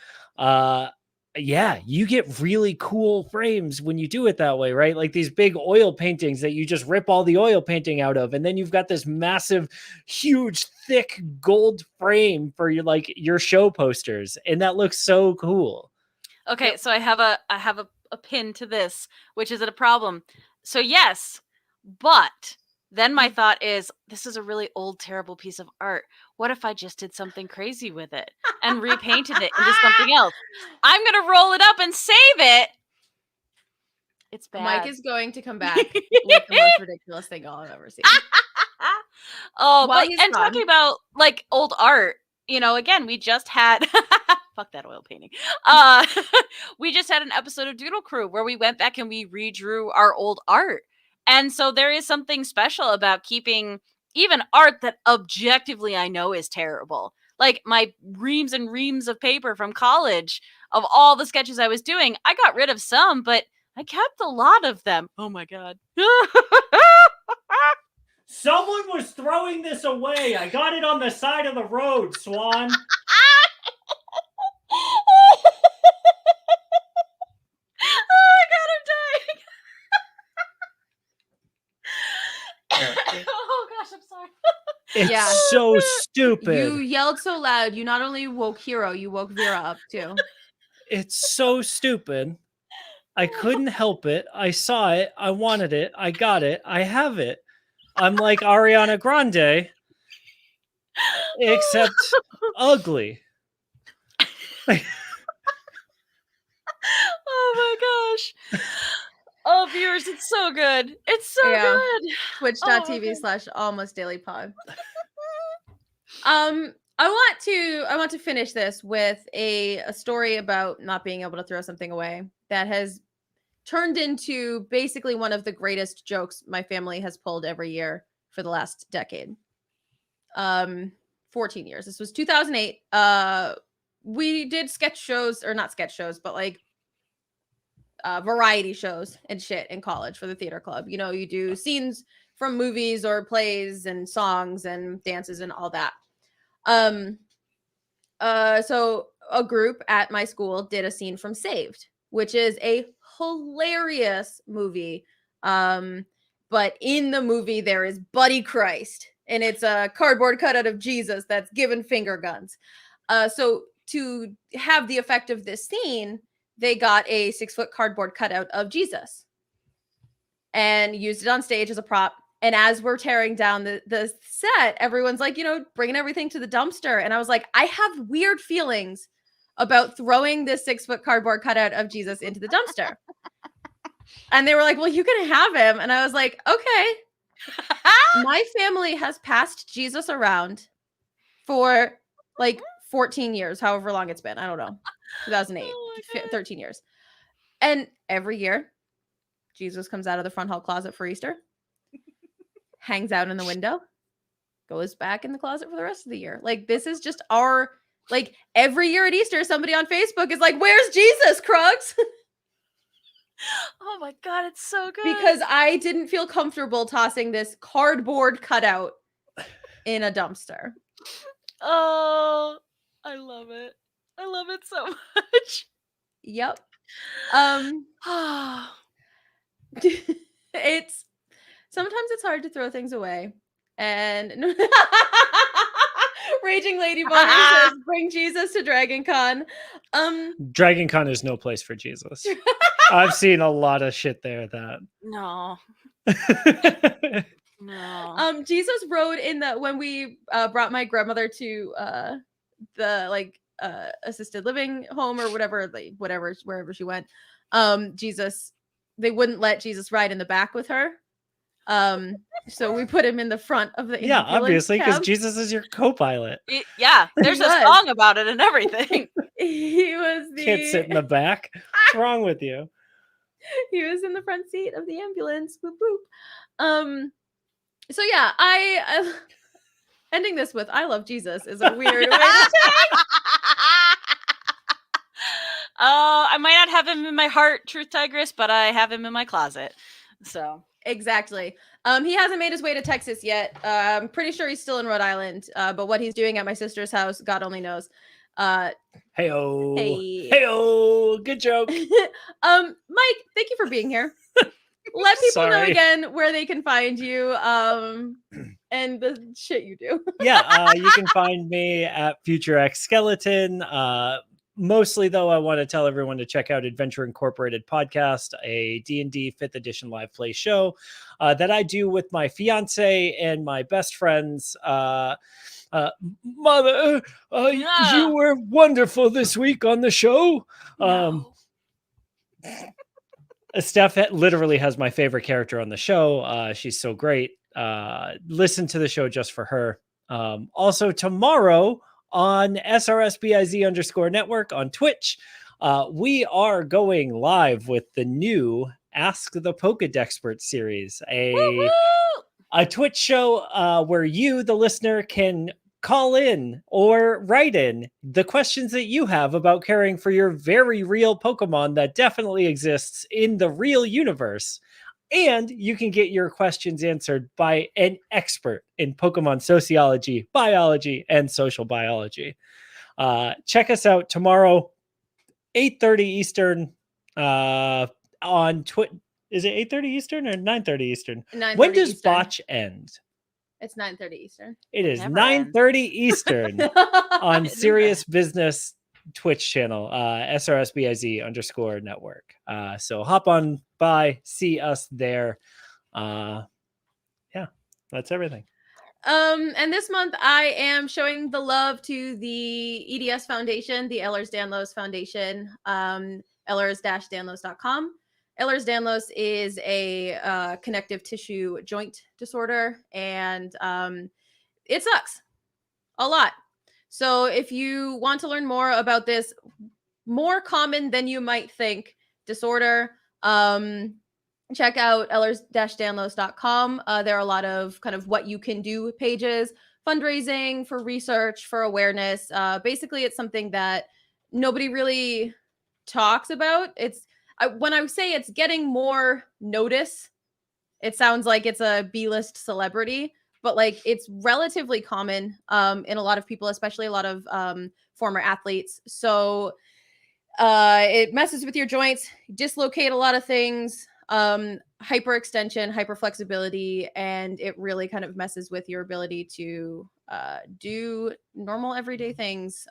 Yeah, you get really cool frames when you do it that way, right? Like these big oil paintings that you just rip all the oil painting out of, and then you've got this massive, huge, thick gold frame for your show posters, and that looks so cool. Okay, so I have a pin to this, which is a problem. So yes, but then my thought is, this is a really old, terrible piece of art. What if I just did something crazy with it and repainted it into something else? I'm going to roll it up and save it. It's bad. Mike is going to come back with the most ridiculous thing I've ever seen. Talking about like old art, again, we just had fuck that oil painting. We just had an episode of Doodle Crew where we went back and we redrew our old art. And so there is something special about keeping even art that objectively I know is terrible. Like my reams and reams of paper from college of all the sketches I was doing. I got rid of some, but I kept a lot of them. Oh my God. Someone was throwing this away. I got it on the side of the road, Swan. Oh my God, I'm dying. Oh gosh, I'm sorry. It's so stupid. You yelled so loud, you not only woke Hero, you woke Vera up too. It's so stupid. I couldn't help it. I saw it. I wanted it. I got it. I have it. I'm like Ariana Grande, except ugly. Oh my gosh. Oh, viewers, it's so good. It's so good. Twitch.tv/almostdailypod. I want to finish this with a story about not being able to throw something away that has turned into basically one of the greatest jokes my family has pulled every year for the last decade. 14 years. This was 2008. We did sketch shows, or not sketch shows, but like variety shows and shit in college for the theater club. You do scenes from movies or plays and songs and dances and all that. So a group at my school did a scene from Saved, which is a hilarious movie. But in the movie there is Buddy Christ, and it's a cardboard cutout of Jesus that's given finger guns. So to have the effect of this scene, they got a 6-foot cardboard cutout of Jesus and used it on stage as a prop. And as we're tearing down the set, everyone's like, bringing everything to the dumpster. And I was like, I have weird feelings about throwing this 6-foot cardboard cutout of Jesus into the dumpster. And they were like, well, you can have him. And I was like, okay. My family has passed Jesus around for like 14 years, however long it's been. I don't know. 2008, 13 years. And every year, Jesus comes out of the front hall closet for Easter, hangs out in the window, goes back in the closet for the rest of the year. Like, this is just every year at Easter, somebody on Facebook is like, where's Jesus, Krugs? Oh my God, it's so good. Because I didn't feel comfortable tossing this cardboard cutout in a dumpster. Oh, I love it. I love it so much. Yep. It's sometimes it's hard to throw things away. And Raging Lady Boner says, "Bring Jesus to Dragon Con." Dragon Con is no place for Jesus. I've seen a lot of shit there No. No. Jesus rode in the when we brought my grandmother to the assisted living home or whatever, wherever she went. Jesus, they wouldn't let Jesus ride in the back with her. So we put him in the front of the Yeah, ambulance obviously, because cab. Jesus is your co-pilot. Yeah, there's a was. song about it and everything. He was Can't sit in the back. What's wrong with you? He was in the front seat of the ambulance. Boop boop. So yeah, I ending this with "I love Jesus" is a weird way to Oh, I might not have him in my heart, Truth Tigress, but I have him in my closet. So Exactly. He hasn't made his way to Texas yet. I'm pretty sure he's still in Rhode Island. But what he's doing at my sister's house, God only knows. Hey-o. Hey. Hey-o. Good joke. Mike, thank you for being here. Let people know Sorry. again where they can find you. And the shit you do. Yeah, you can find me at Future X Skeleton. Mostly, though, I want to tell everyone to check out Adventure Incorporated podcast, a D&D 5th edition live play show that I do with my fiance and my best friends. Mother, you were wonderful this week on the show. no. Steph literally has my favorite character on the show. She's so great. Listen to the show just for her. Also tomorrow on SRSBIZ_network on Twitch, we are going live with the new Ask the Pokedexpert series, a Twitch show where you, the listener, can call in or write in the questions that you have about caring for your very real Pokemon that definitely exists in the real universe. And you can get your questions answered by an expert in Pokemon sociology, biology, and social biology. Check us out tomorrow, 8:30 Eastern on Twitch. Is it 8:30 Eastern or 9:30 Eastern? 9:30 When does Eastern. Botch end? It's 9:30 Eastern. It is Never 9:30 Eastern on It never Serious Business Twitch channel, SRSBIZ_network. So hop on by, see us there. Yeah, that's everything. And this month I am showing the love to the EDS Foundation, the Ehlers-Danlos Foundation, ehlers-danlos.com. Ehlers-Danlos is a connective tissue joint disorder, and it sucks a lot. So if you want to learn more about this more common than you might think disorder, check out ehlers-danlos.com. There are a lot of kind of what you can do pages, fundraising, for research, for awareness. Basically, it's something that nobody really talks about. When I say it's getting more notice, it sounds like it's a B-list celebrity, but like it's relatively common in a lot of people, especially a lot of former athletes. So it messes with your joints, dislocate a lot of things, hyperextension, hyperflexibility, and it really kind of messes with your ability to do normal everyday things.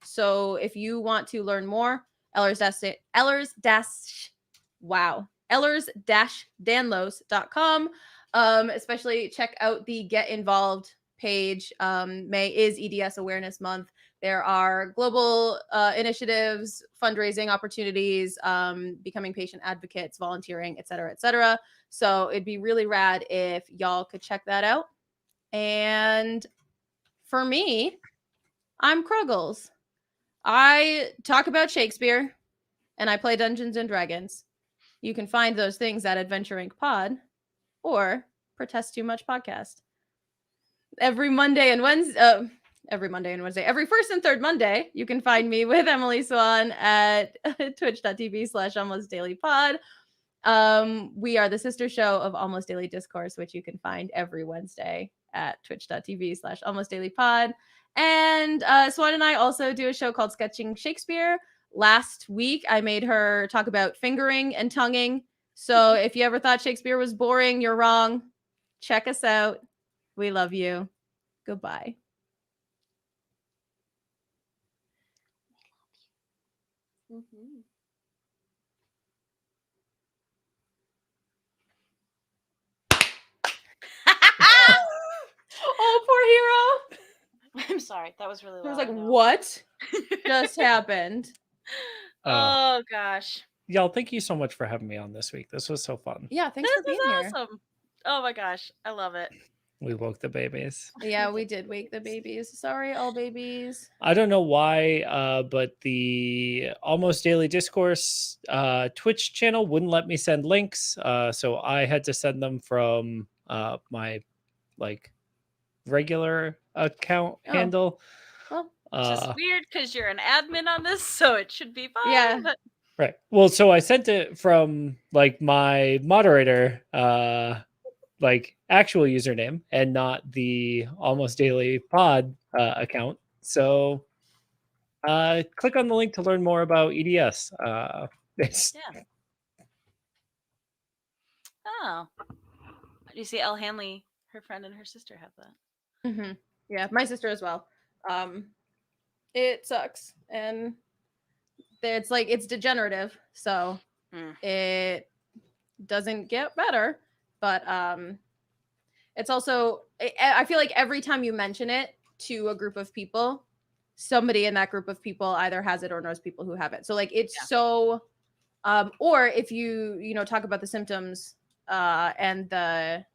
So if you want to learn more, ehlers-danlos.com. Especially check out the Get Involved page. May is EDS Awareness Month. There are global initiatives, fundraising opportunities, becoming patient advocates, volunteering, et cetera, et cetera. So it'd be really rad if y'all could check that out. And for me, I'm Kruggles. I talk about Shakespeare and I play Dungeons and Dragons. You can find those things at Adventure Inc. Pod or Protest Too Much Podcast. Every first and third Monday, you can find me with Emily Swan at twitch.tv/almostdailypod. We are the sister show of Almost Daily Discourse, which you can find every Wednesday at twitch.tv/almostdailypod. And Swan and I also do a show called Sketching Shakespeare, last week I made her talk about fingering and tonguing. So if you ever thought Shakespeare was boring, you're wrong. Check us out. We love you. Goodbye. Oh, poor hero. I'm sorry. That was really loud. I was like, I know. what just happened? Oh gosh. Y'all, thank you so much for having me on this week. This was so fun. Yeah, thanks This for being is here. awesome. Oh my gosh. I love it. We woke the babies. Yeah, we did wake the babies. Sorry, all babies. I don't know why, but the Almost Daily Discourse Twitch channel wouldn't let me send links, so I had to send them from my like regular account handle. Well, Just weird because you're an admin on this, so it should be fine. Yeah. But Right. Well, so I sent it from like my moderator like actual username and not the Almost Daily Pod account. So click on the link to learn more about EDS. It's yeah. Oh. You see, Elle Hanley, her friend and her sister have that. Mm-hmm. Yeah, my sister as well. It sucks, and it's like it's degenerative, so it doesn't get better. But it's also I feel like every time you mention it to a group of people, somebody in that group of people either has it or knows people who have it. So like it's so or if you talk about the symptoms and the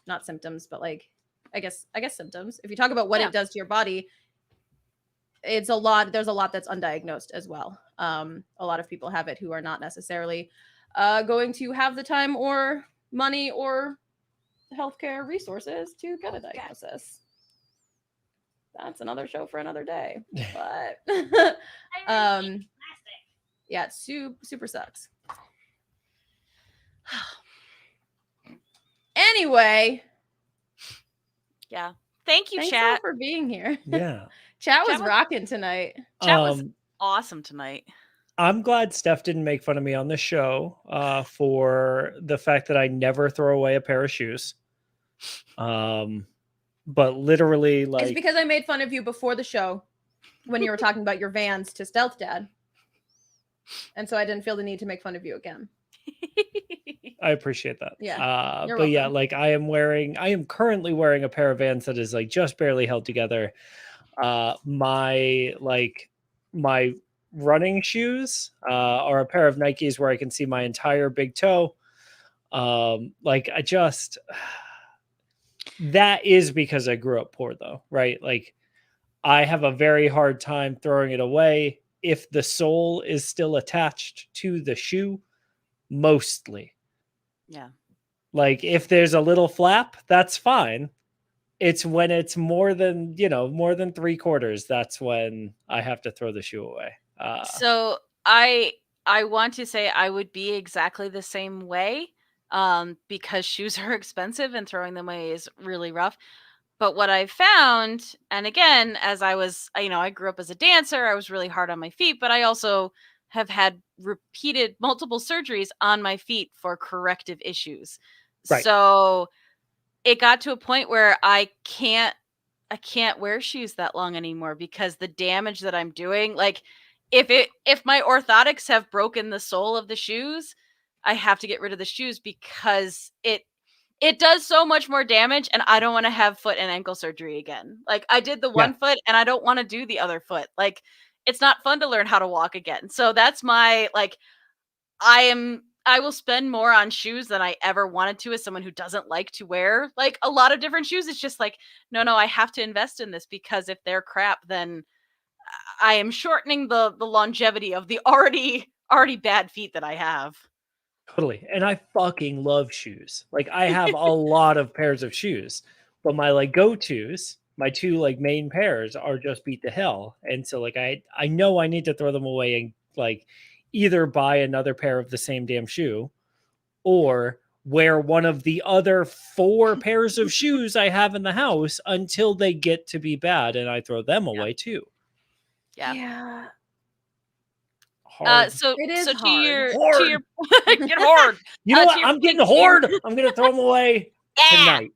not symptoms but like I guess symptoms, if you talk about what it does to your body, there's a lot that's undiagnosed as well. A lot of people have it who are not necessarily going to have the time or money or healthcare resources to get a diagnosis. That's another show for another day. But yeah, it super sucks. Anyway, yeah. Thank you, thanks chat, all for being here. yeah. Chat was rocking tonight. Chat was awesome tonight. I'm glad Steph didn't make fun of me on the show for the fact that I never throw away a pair of shoes. But literally, like, it's because I made fun of you before the show when you were talking about your Vans to Stealth Dad, and so I didn't feel the need to make fun of you again. I appreciate that. Yeah, but yeah, like I am currently wearing a pair of Vans that is like just barely held together. My running shoes are a pair of Nikes where I can see my entire big toe. Like I just that is because I grew up poor though, right? Like I have a very hard time throwing it away if the sole is still attached to the shoe, mostly. Yeah. Like if there's a little flap, that's fine. It's when it's more than 3/4, that's when I have to throw the shoe away. So I want to say I would be exactly the same way because shoes are expensive and throwing them away is really rough. But what I found, and again, as I was, I grew up as a dancer, I was really hard on my feet, but I also have had repeated multiple surgeries on my feet for corrective issues. Right. So it got to a point where I can't wear shoes that long anymore because the damage that I'm doing, like if my orthotics have broken the sole of the shoes, I have to get rid of the shoes because it does so much more damage, and I don't want to have foot and ankle surgery again. Like I did the one foot and I don't want to do the other foot. Like it's not fun to learn how to walk again. So that's my I will spend more on shoes than I ever wanted to as someone who doesn't like to wear like a lot of different shoes. It's just like, no, I have to invest in this because if they're crap, then I am shortening the longevity of the already bad feet that I have. Totally. And I fucking love shoes. Like I have a lot of pairs of shoes, but my like go-tos, my two like main pairs are just beat to hell. And so like I know I need to throw them away and like either buy another pair of the same damn shoe or wear one of the other 4 pairs of shoes I have in the house until they get to be bad and I throw them away too. Yeah. Yeah. hard. So It is so to hard. your Hard. get hard. You know to what? your I'm getting point, Bean. hoard. I'm gonna throw them away tonight.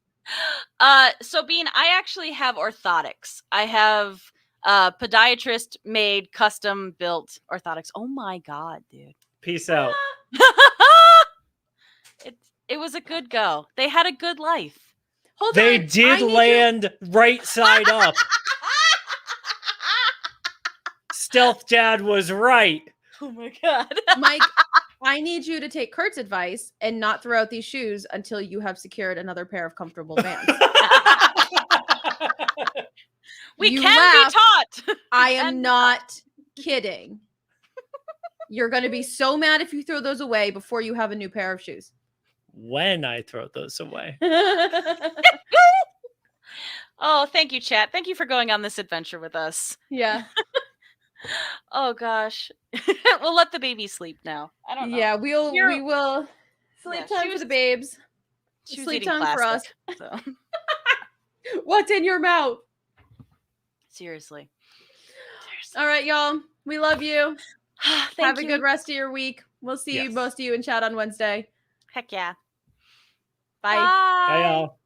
So Bean, I actually have orthotics. I have podiatrist made custom built orthotics. Oh my god, dude. Peace out. It was a good go. They had a good life. Hold They on. I did need you- land right side up. Stealth Dad was right. Oh my god. Mike, I need you to take Kurt's advice and not throw out these shoes until you have secured another pair of comfortable Vans. We You can laugh. be taught. I And- am not kidding. You're going to be so mad if you throw those away before you have a new pair of shoes. When I throw those away. Oh, thank you, chat. Thank you for going on this adventure with us. Yeah. Oh gosh. We'll let the baby sleep now. I don't know. Yeah, we You're- will sleep Yeah, time she for was- the babes. She was Sleep eating time for us. plastic, so. What's in your mouth? Seriously. All right, y'all. We love you. Thank Have a you. good rest of your week. We'll see Yes. most of you in chat on Wednesday. Heck yeah. Bye. Bye, y'all.